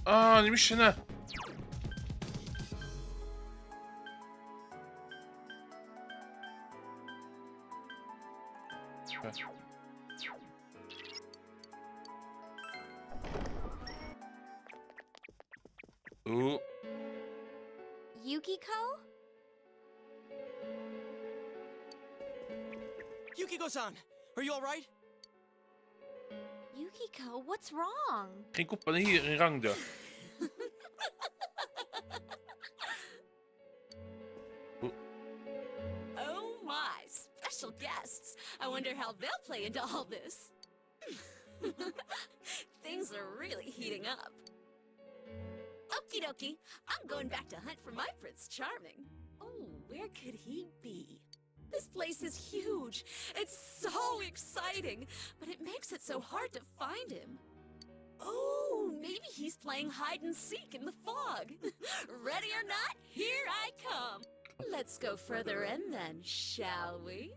Aa, neymiş ne? Ooh. Yukiko? Yukiko-san, are you all right? Yukiko, what's wrong? Geen compagnie hier in Rangda. Oh my, special guests. I wonder how they'll play into all this. Things are really heating up. Okie dokie, I'm going back to hunt for my Prince Charming. Oh, where could he be? This place is huge. It's so exciting, but it makes it so hard to find him. Oh, maybe he's playing hide and seek in the fog. Ready or not, here I come. Let's go further in then, shall we?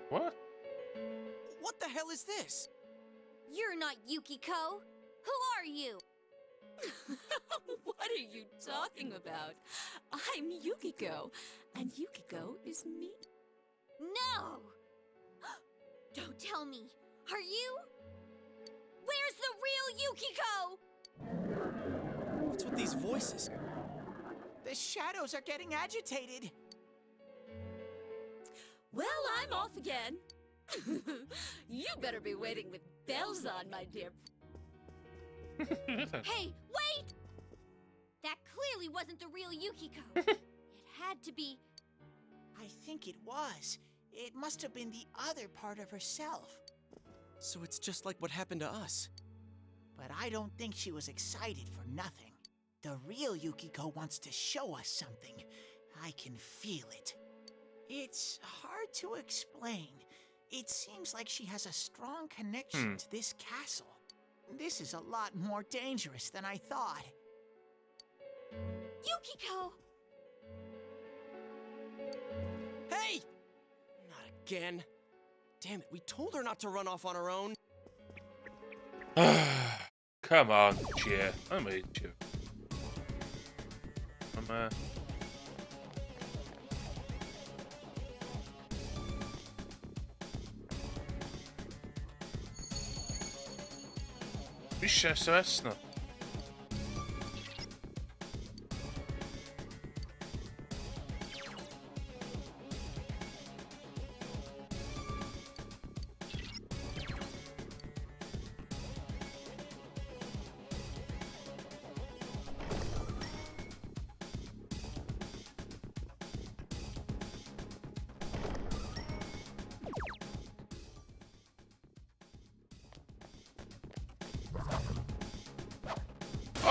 What? What the hell is this? You're not Yukiko. Who are you? What are you talking about? I'm Yukiko, and Yukiko is me. No! Don't tell me. Are you? Where's the real Yukiko? What's with these voices? The shadows are getting agitated. Well, I'm off again. You better be waiting with bells on, my dear. Hey, wait! That clearly wasn't the real Yukiko. It had to be. I think it was. It must have been the other part of herself. So it's just like what happened to us. But I don't think she was excited for nothing. The real Yukiko wants to show us something. I can feel it. It's hard to explain. It seems like she has a strong connection to this castle. This is a lot more dangerous than I thought. Yukiko! Hey! Not again. Damn it, we told her not to run off on her own. Come on, Chair. I made you. Wyższa straszna.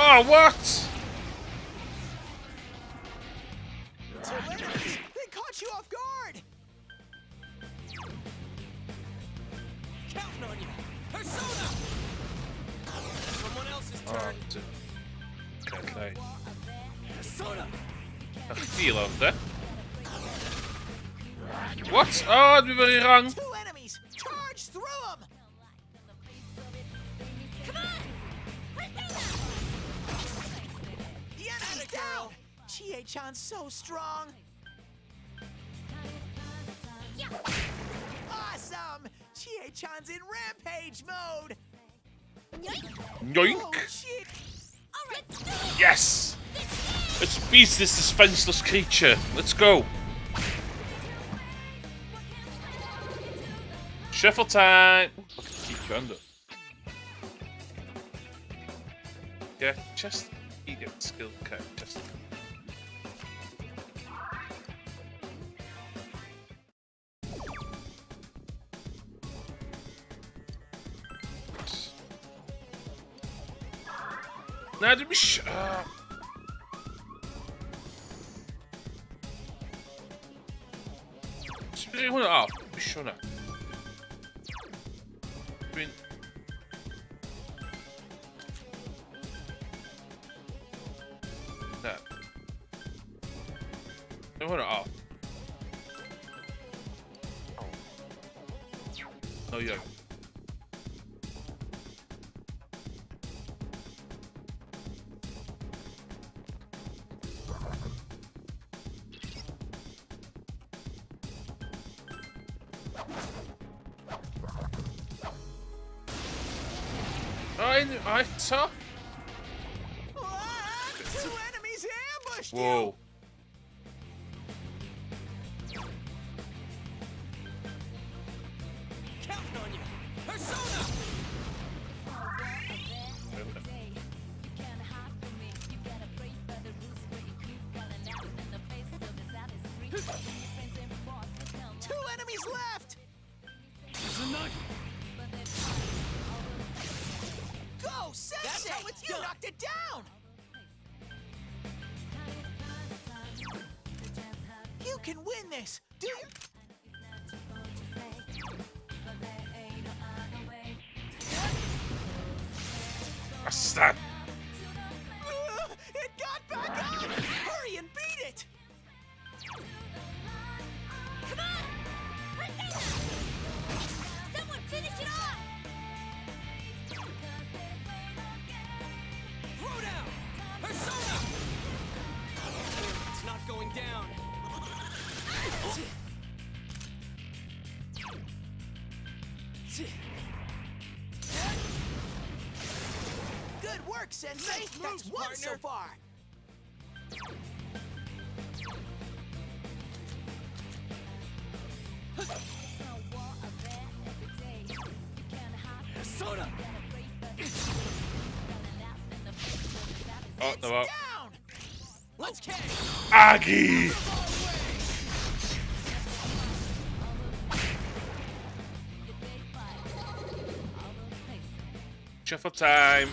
Oh, what? Two enemies! They caught you off guard! Counting on you. Persona! Someone else's Oh, turn. okay. Persona! Feel out there. What? Oh, we were wrong. Two enemies! Charge through them! Come on! Persona! The enemy's down! Chie-chan's so strong! Yeah. Awesome! Chie-chan's in rampage mode! Yoink. Yoink. Oh, shit! All right, let's do it. Yes. Let's beat this defenseless creature. Let's go. Shuffle time. Ooh, look at the keep under. Yeah, just idiot skill cut. Just. Now do we Spring hon af. Bir şuna. Bin. Ne? Ne hon af. No yok. I saw. Two enemies ambushed Whoa. Counting on you. Persona! Two enemies left! Go, Sensei! That's how it's You done. knocked it down! You can win this! Do you? What's that? It got back up! Hurry and beat it! Come on! Persona! Someone finish it off! Throw down! Persona! It's not going down. Good work, Sensei! Nice That's moves, one so partner. far! Persona! Oh, It's no. down! Let's kick! Aggie! Shuffle time.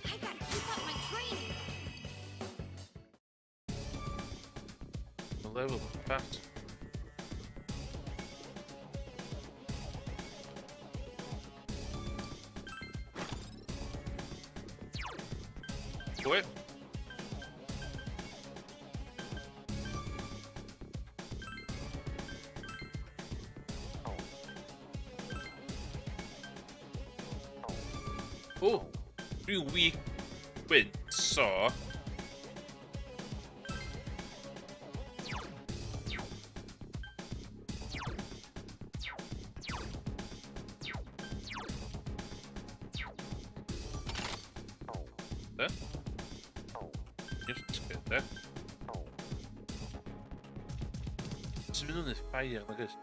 I gotta keep up my training. The level fast. What? Oh, real weak wind saw. There. Just get there. Ze doen het fire, look at.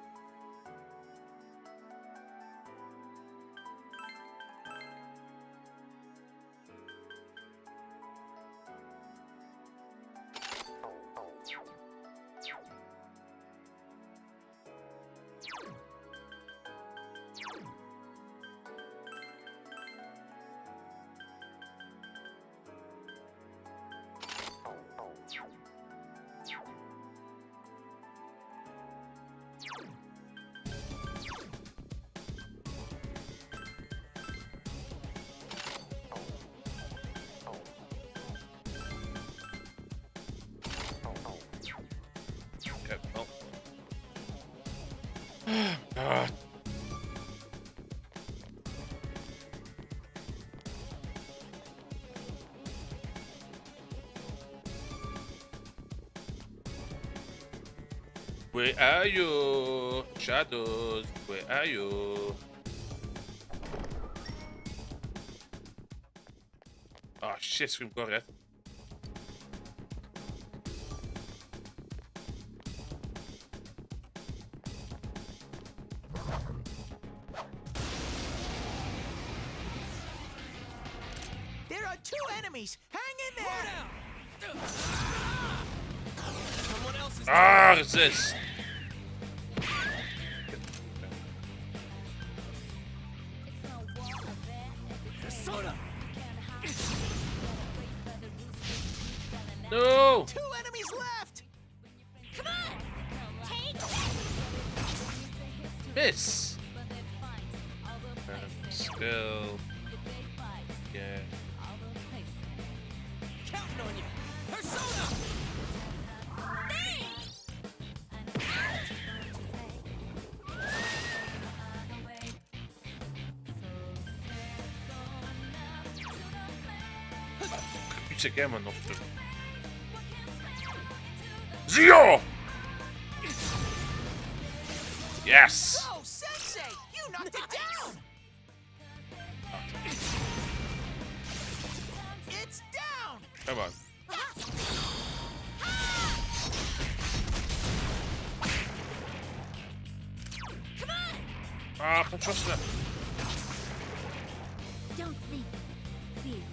God. Where are you? Shadows, where are you? Oh shit, we've got it. There are 2 enemies! Hang in there! Someone else is Resist. Persona! No! 2 enemies left! Come on! Take Miss. Skill. Yeah. Counting on you! Persona! Czekamy na to. Zio! Yes! Whoa, Sensei! You knocked it down! It's down! Come on. Ah, I can trust that. Don't think. Feel.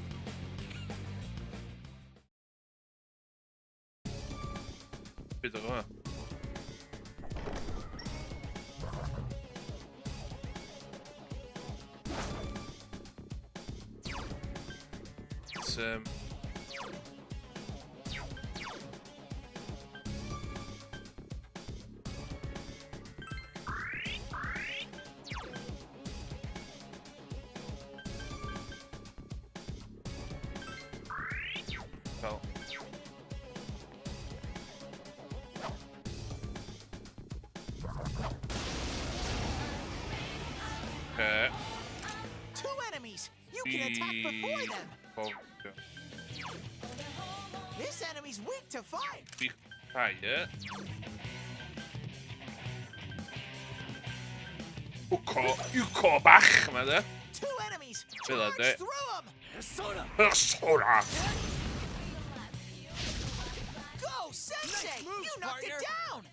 Bitte rein. It's well. Okay. 2 enemies! You can attack before them! Okay. This enemy's weak to fire! Be quiet. You call back, man. 2 enemies! Feel like Charge that. through them! Persona! Persona. Go, Sensei! Nice moves, You knocked partner. it down!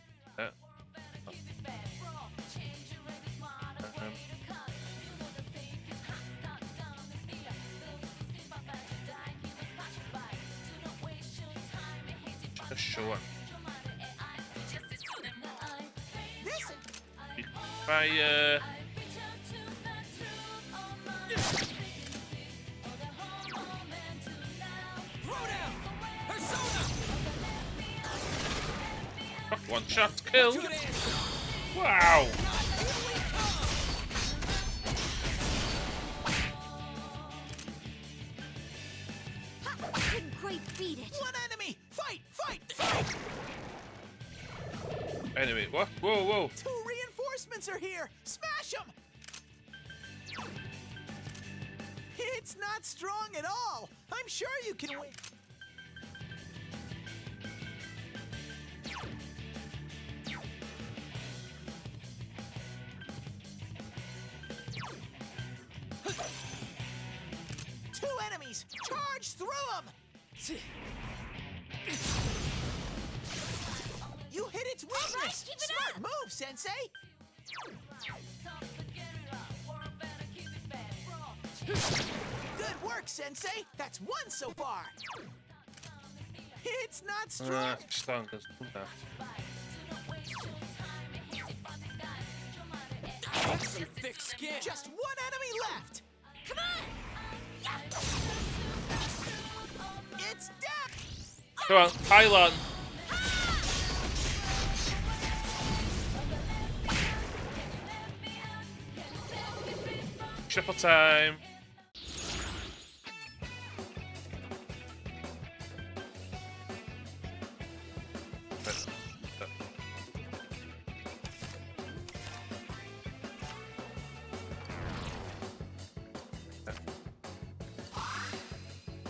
Just show it. This Be quiet. Throw down! Persona! One shot kill. Good answer! Wow. Couldn't quite beat it. 1 enemy! Fight! Fight! Fight! Anyway, what? Whoa, whoa. 2 reinforcements are here! Smash them! It's not strong at all! I'm sure you can win! Two enemies! Charge through them! You hit its weakness! right, keep it Smart up! move, Sensei! Good work, Sensei! That's 1 so far! It's not strong! Strong as that. That's some thick skin! Just 1 enemy left! Come on! It's down! Come on, pylon. Triple time.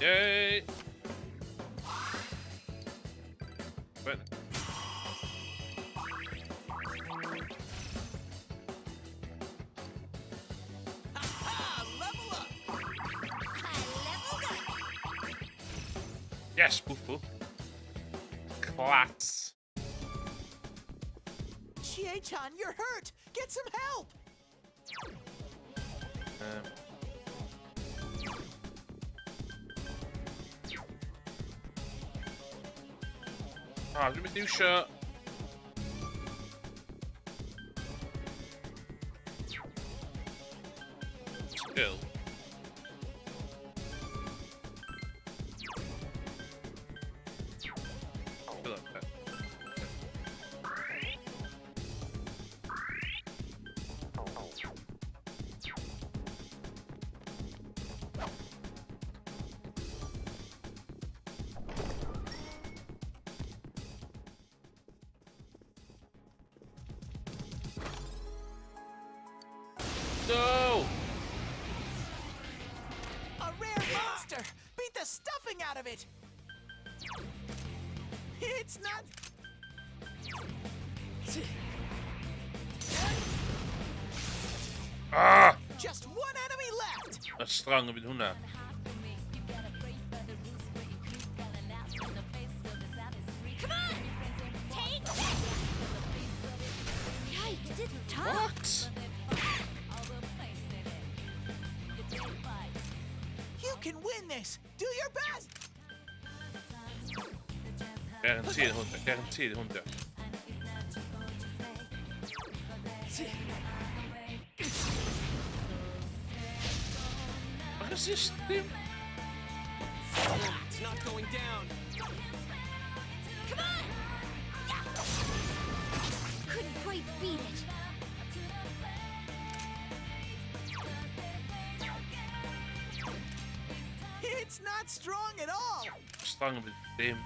Yay! But Level up! yes, poof poof. Class. Chie-chan, you're hurt! Get some help! Ah, doe mijn douche. Still. Fill up that. No! A rare monster! Beat the stuffing out of it! It's not... Ah! Just one enemy left! Dat is strang met Huna. Come on! Take that! Yikes, it's tough! What? You can win this! Do your best! Garanteerde Hunda, garanteerde Hunda. Wat is dit? It's not going down. Come on! Couldn't quite beat it. It's not strong at all! Strang met hem.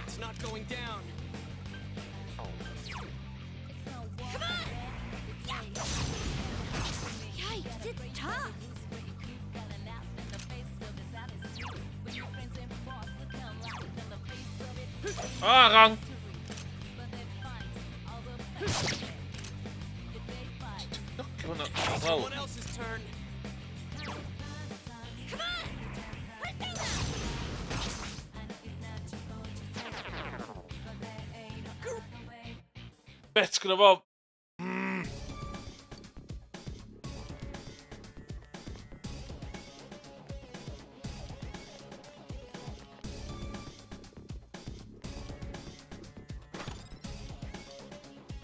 It's not going down. Come on! Yikes, it's tough! Ah, Rang! Gewoon naar... Oh. Someone else's turn. Come on! Let's do that! Bets kunnen we op.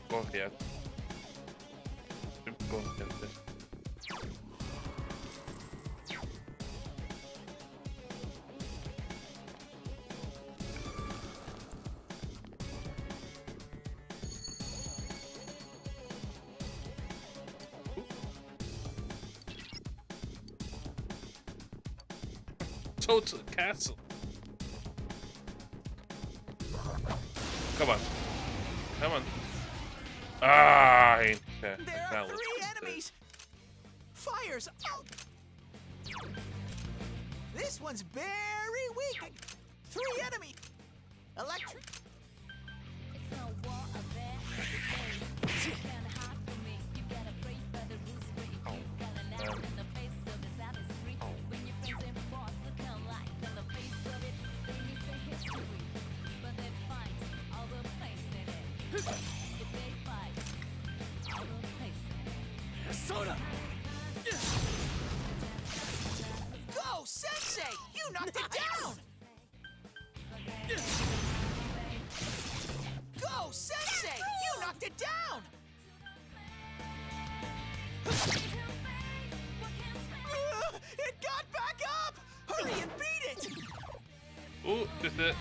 Correto. Sempre correto. Total castle. Come on. Come on. Ah, I ain't There are 3 enemies! Fires! Oh. This one's very weak! 3 enemies! Electric! Soda! Go, Sensei! You knocked it down! Go, Sensei! You knocked it down! It got back up! Hurry and beat it! Oh, just it.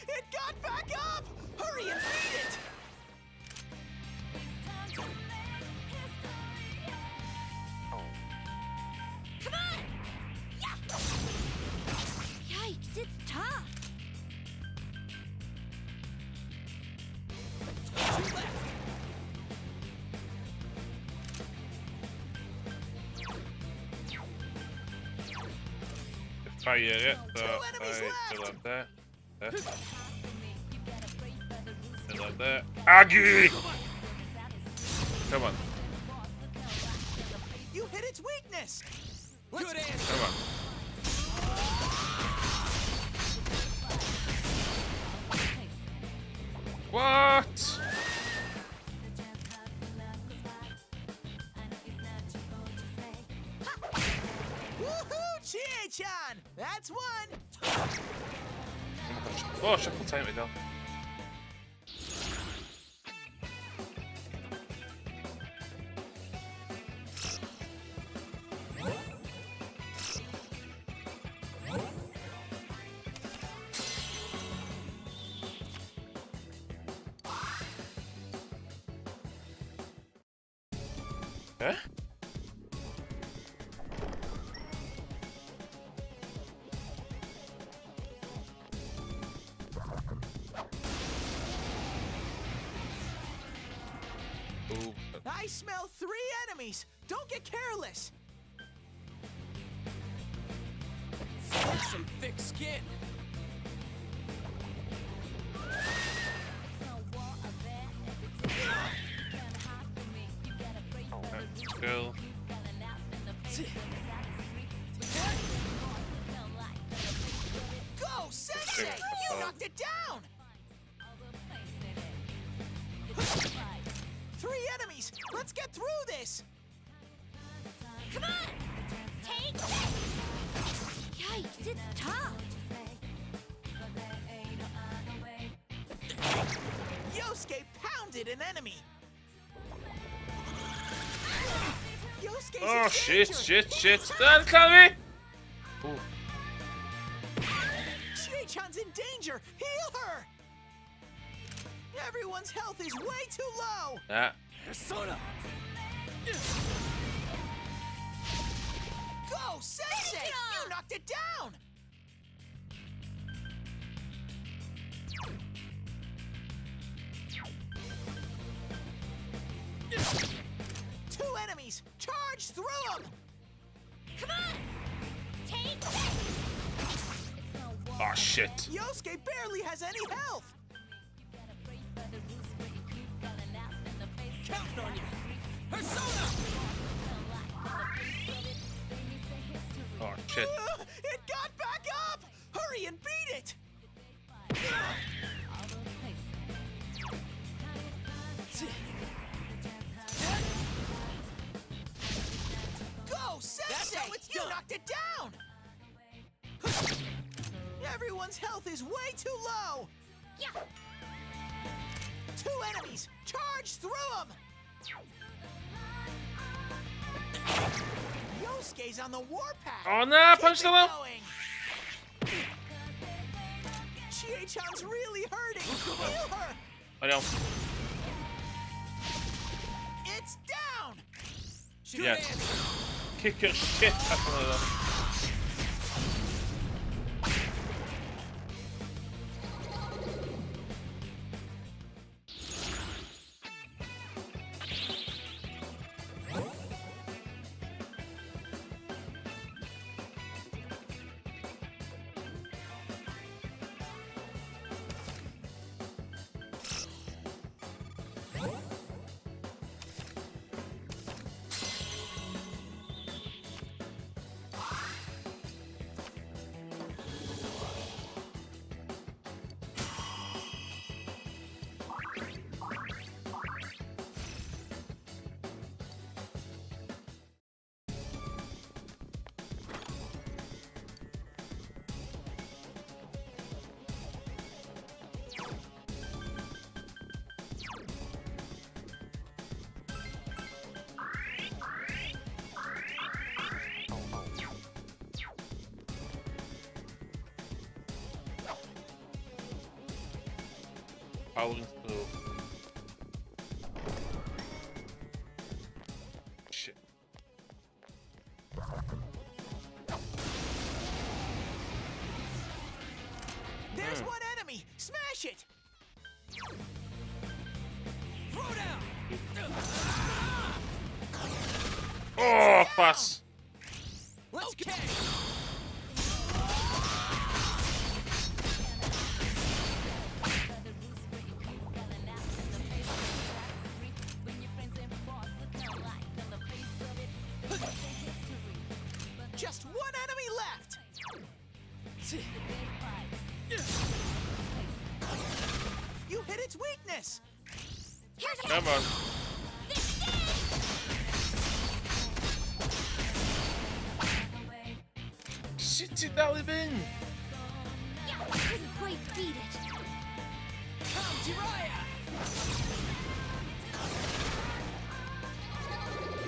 It got back up! Hurry and beat it! Come on! tough. Fire it, but I still have that. Still have that. Aggie! Come on. You hit its weakness. Good answer. Come on. What? Woohoo, Chie-chan! That's one. Oh, shuffle time to go. Huh? Ooh. I smell 3 enemies. Don't get careless. Some thick skin. Girl. Go, Sensei! You knocked it down! 3 enemies! Let's get through this! Come on! Take it! Yikes, it's tough. Yosuke pounded an enemy! Yosuke's Oh in shit, danger. shit. Don't kill me! Ooh. Chie-chan's in danger! Heal her! Everyone's health is way too low! Ah. Persona. Go, Sensei! You knocked it down! Two enemies! Charge through them! Come on! Take it! Oh shit. Yosuke barely has any health! Counting on you. Persona. Oh shit. It got back up! Hurry and beat it! Go, Sensei! You knocked it down! Everyone's health is way too low! Yeah! 2 enemies! Charge through them! Yosuke's on the warpath! Oh no, Keep punch it the wall. going. Chie-chan's really hurting! Heal her! I know. It's down! Shoot Yeah. answer. Kick your shit out of them. Powering through. Shit. Smash it! Throw down. Oh, pass. Let's go. Just one enemy left! You hit its weakness! Come on. City Dalibin. Yeah, I couldn't quite beat it. Come, Jiraiya.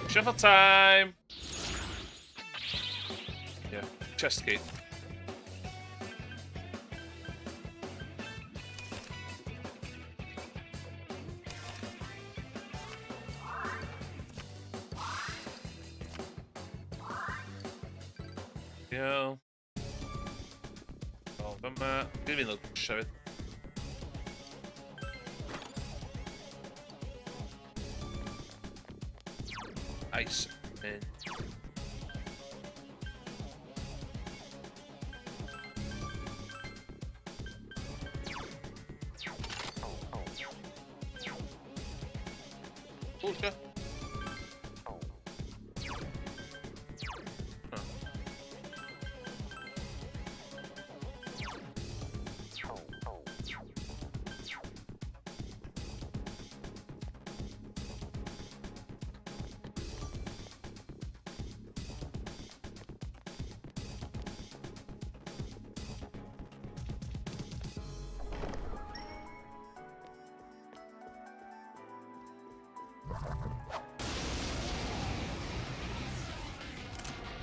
Shuffle time. Yeah, chest gate. Yeah. Oh, vamos Gud vinner kör vi. Ice man. Oh shit.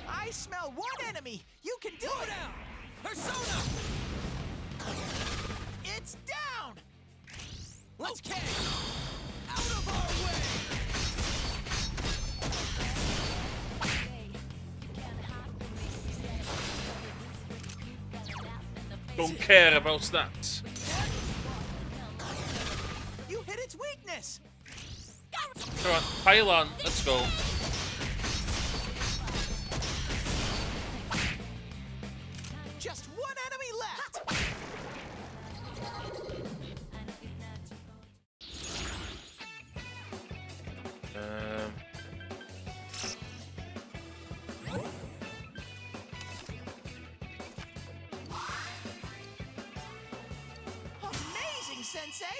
I smell one enemy! You can do it! Down. Persona. It's down! Let's kick. Out of our way. Don't care about that. You hit its weakness! Come on, pile on, let's go. Just one enemy left! Amazing, Sensei!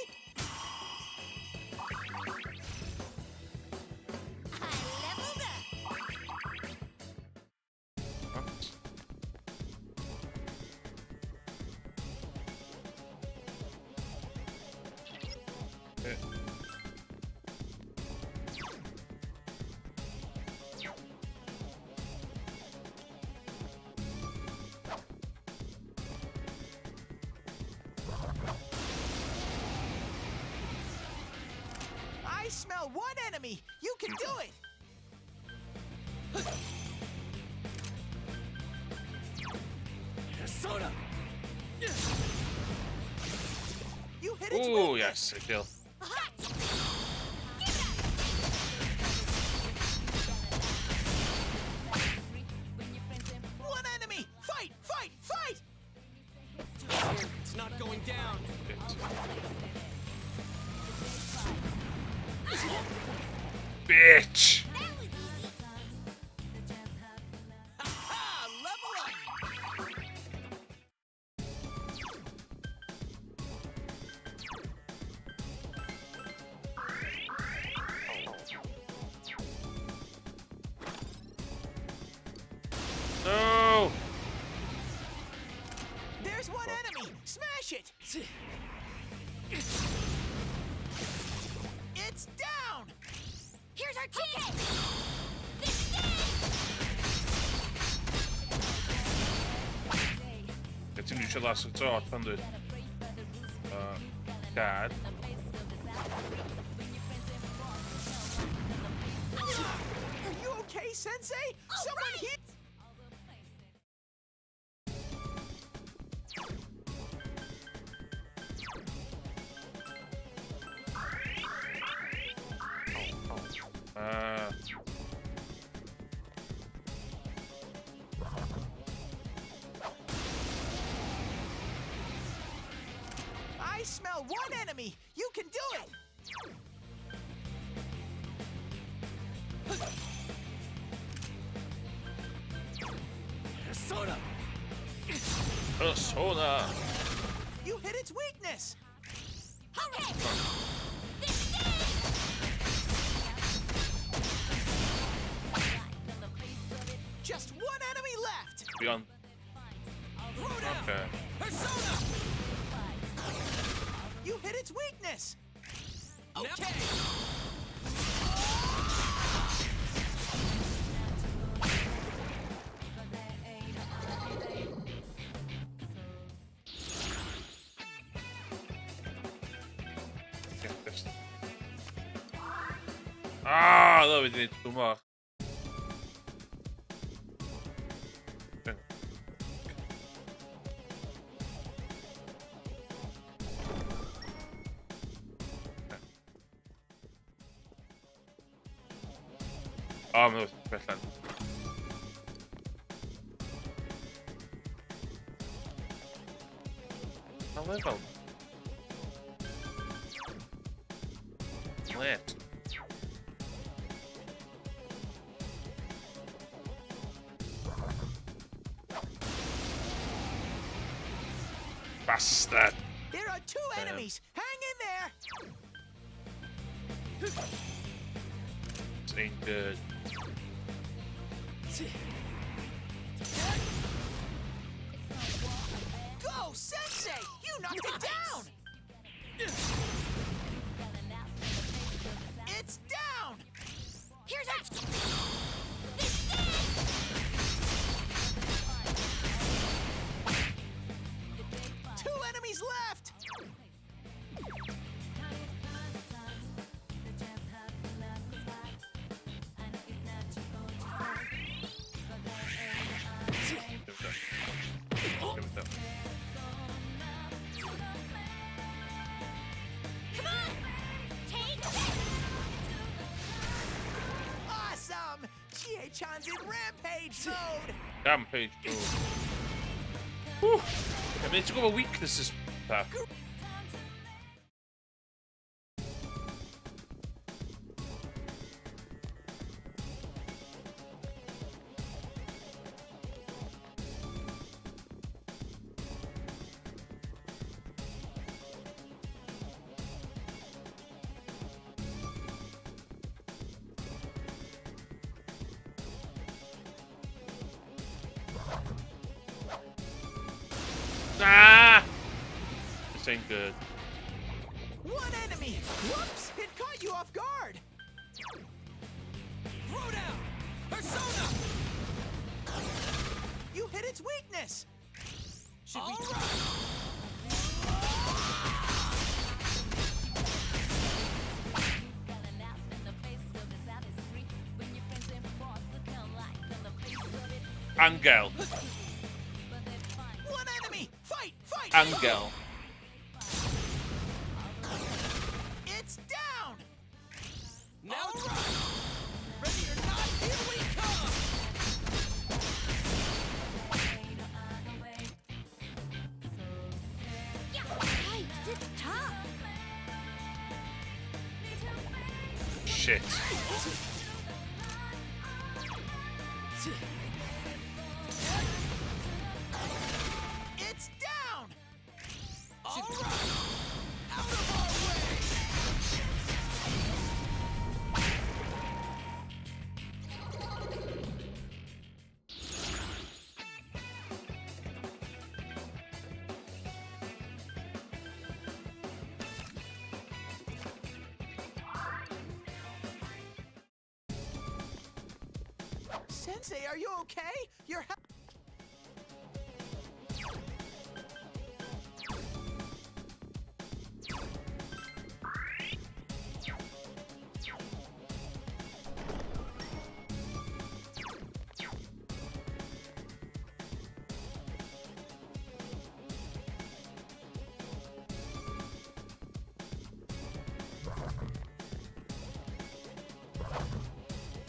I leveled up. Okay. I smell one enemy! You can do it! Persona. You hit its Oh weakness! yes, I kill. One enemy! Fight! Fight! Fight! It's not going down. Bitch! That was easy. Ha! Level up. No! There's one enemy! Smash it! It's down! Here's our team. Continue to last ett år, fan du. God. Are you okay, Sensei? Someone here! I smell one enemy. You can do it. Persona! Persona. You hit its weakness. Okay. Just one enemy left. Beyond. Okay. Persona! You hit its weakness. Okay. Ah, dat weet ik niet. Doe maar. Ah, maar dat is best lang. Nou, level. Lit. Bastard. There are two enemies. Hang in there. This ain't good. Go, Sensei! You knocked it down! It's down! Here's that. Two enemies left! Come on. Take this. Awesome! Chie-chan's in rampage mode! Rampage mode. Whew. I mean, it's got a weaknesses pack. Ah! This ain't good. One enemy! Whoops! It caught you off guard! Throw down! Persona! You hit its weakness! All right! Angel. One enemy! Fight! Fight! Angel. It's down! Now ready or not, here we come! Yikes, it's tough. Shit. It's down! All right! Out of our way! Sensei, are you okay? You're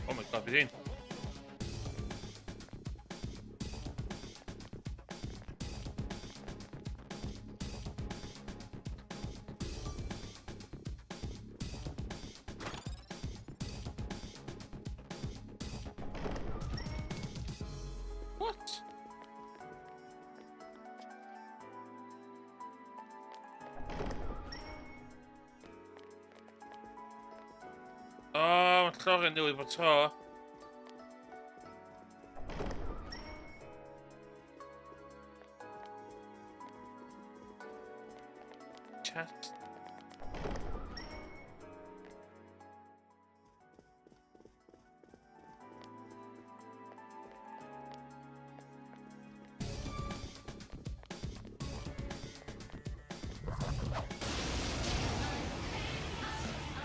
Oh my god, he's in. mae'n llorau'n newid bod tro. Chest.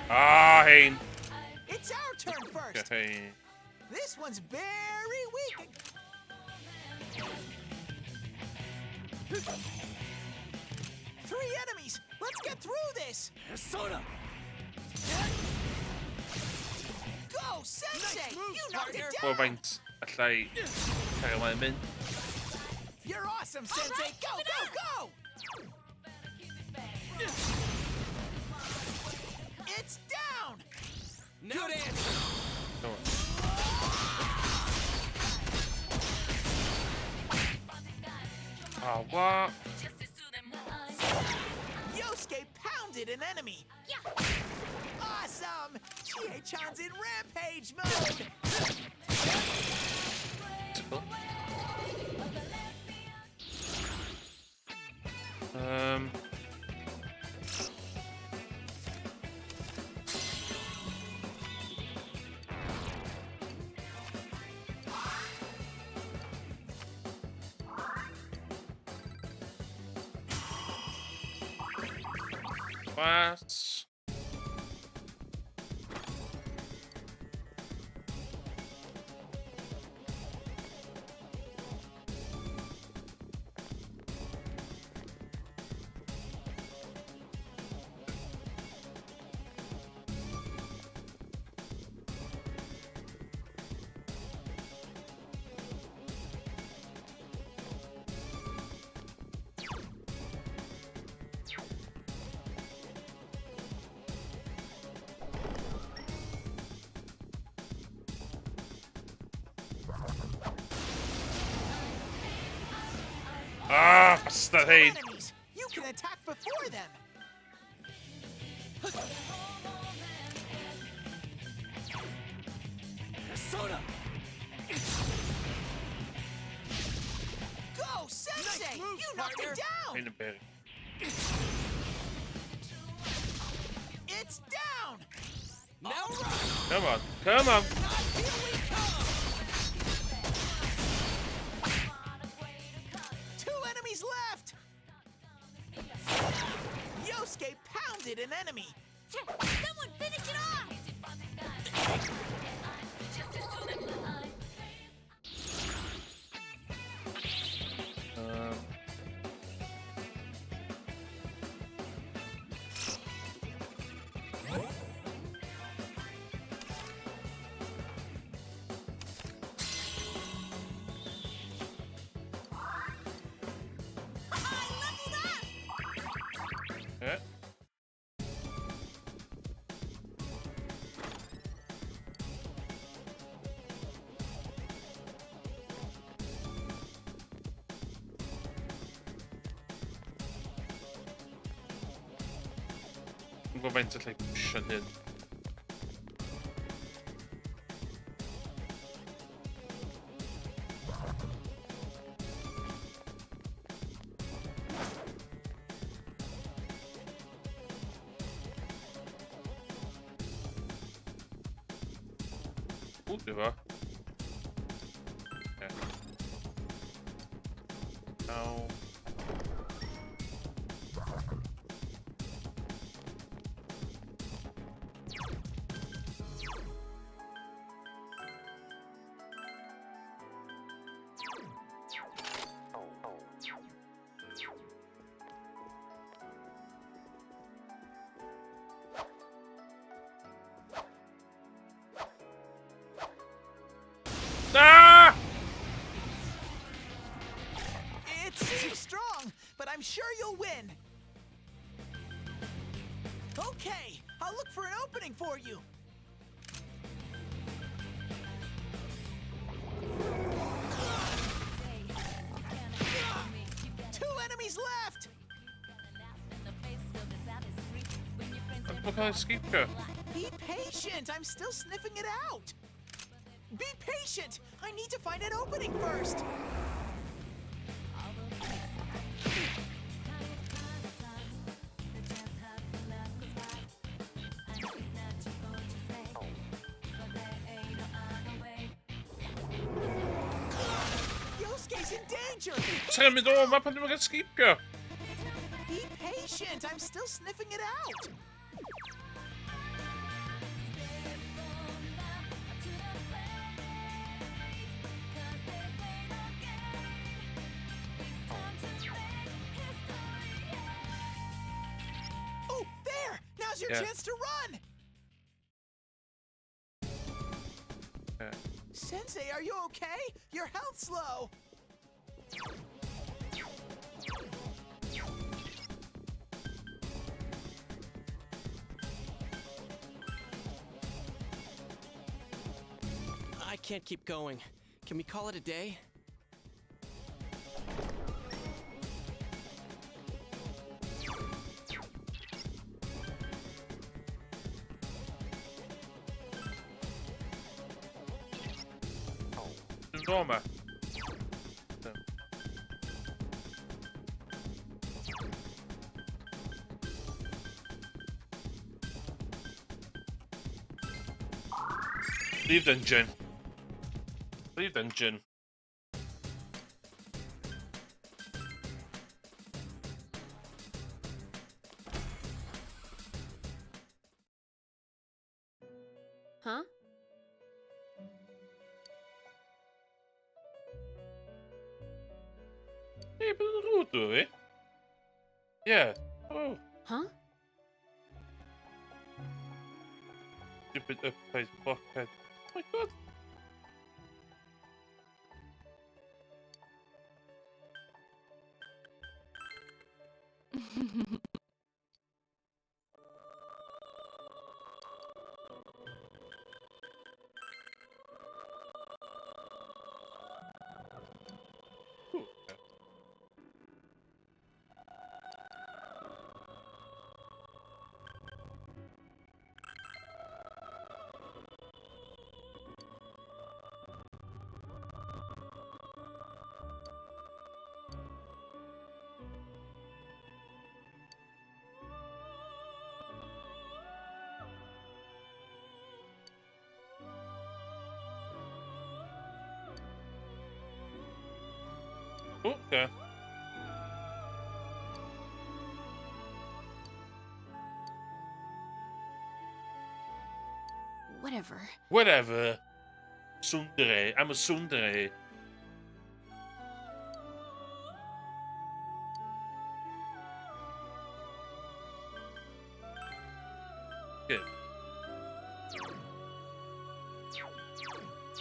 Ah, hein. It's our turn first. Hein. This one's very weak. Three enemies. Let's get through this. Soda! Go, Sensei! Nice moves, You knocked it partner. Wel, down. faint allai cael ymlaen mynd. You're awesome, Sensei. right, Go, keep it go, go! It's down. Good answer! Come on. Ah, what? Yosuke pounded an enemy. Yeah. Awesome! Chie-chan's in rampage mode. What? Ah, bastard Two hein. enemies. You can attack before them. Soda! Go, Sensei! Nice move, You knocked partner. it down. Hein yn berry. It's down. Now run! Come on, come on. Here we come. Two enemies left. Yosuke pounded an enemy. Someone finish it off! Yeah. Yn gwybod faint allai pwsio'n hyn. Oeh, dit was. Ja. Nou. Ah! It's too strong, but I'm sure you'll win. Okay, I'll look for an opening for you. Two enemies left. Look how I escaped her. Be patient! I'm still sniffing it out! Be patient! I need to find an opening first! Yosuke's in danger! Tell me då, vad kan du skippa? Be patient! I'm still sniffing it out! Oh, there! Now's your chance to run! Sensei, are you okay? Your health's low! I can't keep going. Can we call it a day? Norma. Leave dungeon. Leave dungeon. Huh? Hey, ben er goed door, hè? Ja. Oh. Huh? Stupid upside blockhead. Oh my god. Okay. Whatever. Whatever. Tsundere. I'm a tsundere. Good.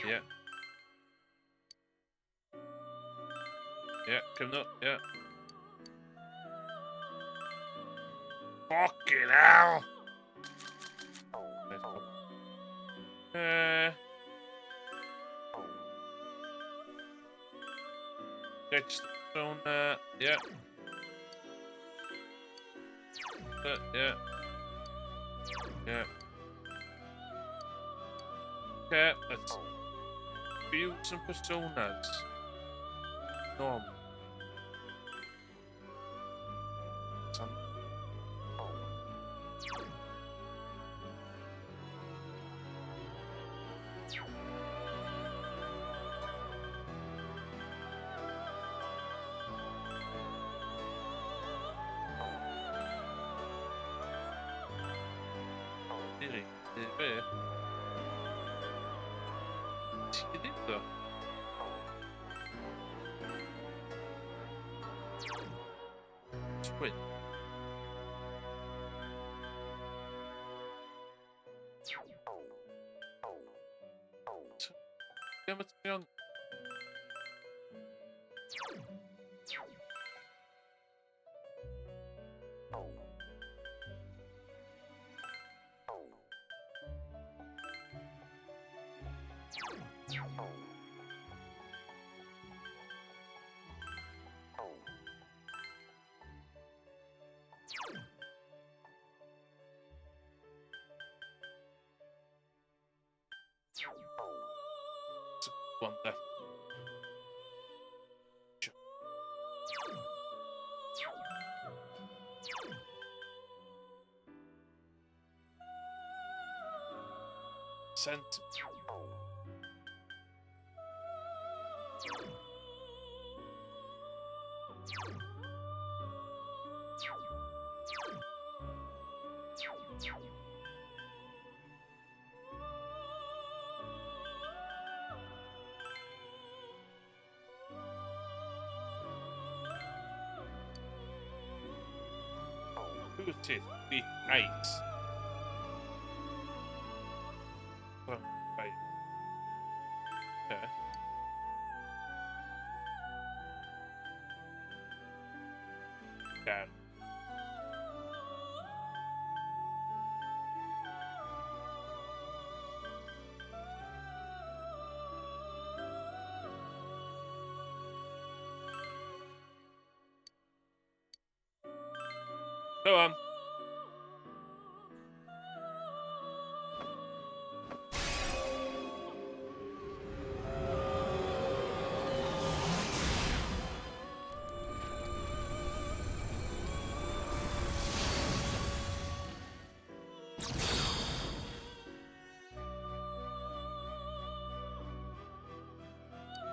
Yeah. Yeah, come up, yeah. Fucking hell! Catch the stone, yeah. Yeah. Yeah. Okay, let's build some personas. Normal. Some. Schedito. Squid. Damn it, young. Wonder. Sent. Put it with ice. Right. Okay. Down. Go on.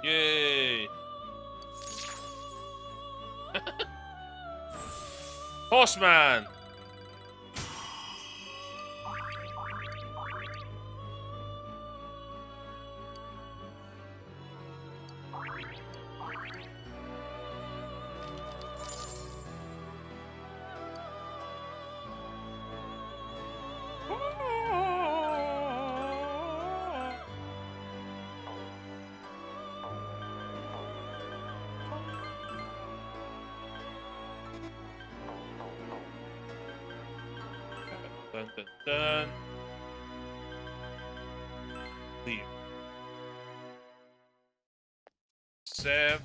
Yay! Horseman! Dun dun dun. Leave. Save.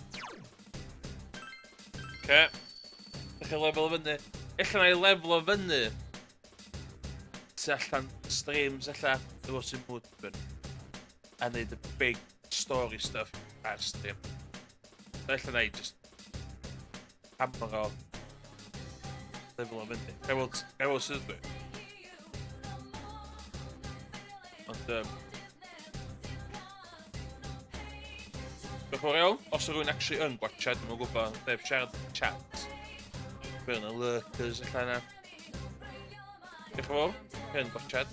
Okay. Ella level fyny. Ella na I level o fyny. Ty allan streams ella efo sy'n mwydbyn. A neud y big story stuff ar stream. Ella na I just hammer o level o fyny. Gael o sydd dwi. Ond diolch yn fawr iawn, os yw rhywun actually yn gwachad, dwi'n gwybod, Dave siarad yn chat. Bydd yna lurkers allan yna. Diolch yn fawr, yn gwachad.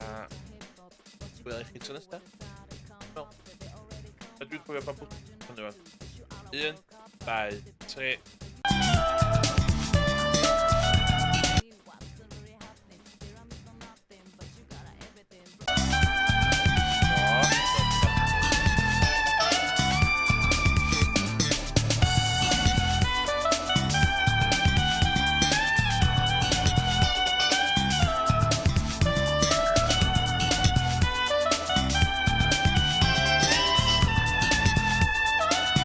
A wyl i chi tyn ysda. Wel, a dwi'n cofio pa bwt yn yma. 1, 2, 3.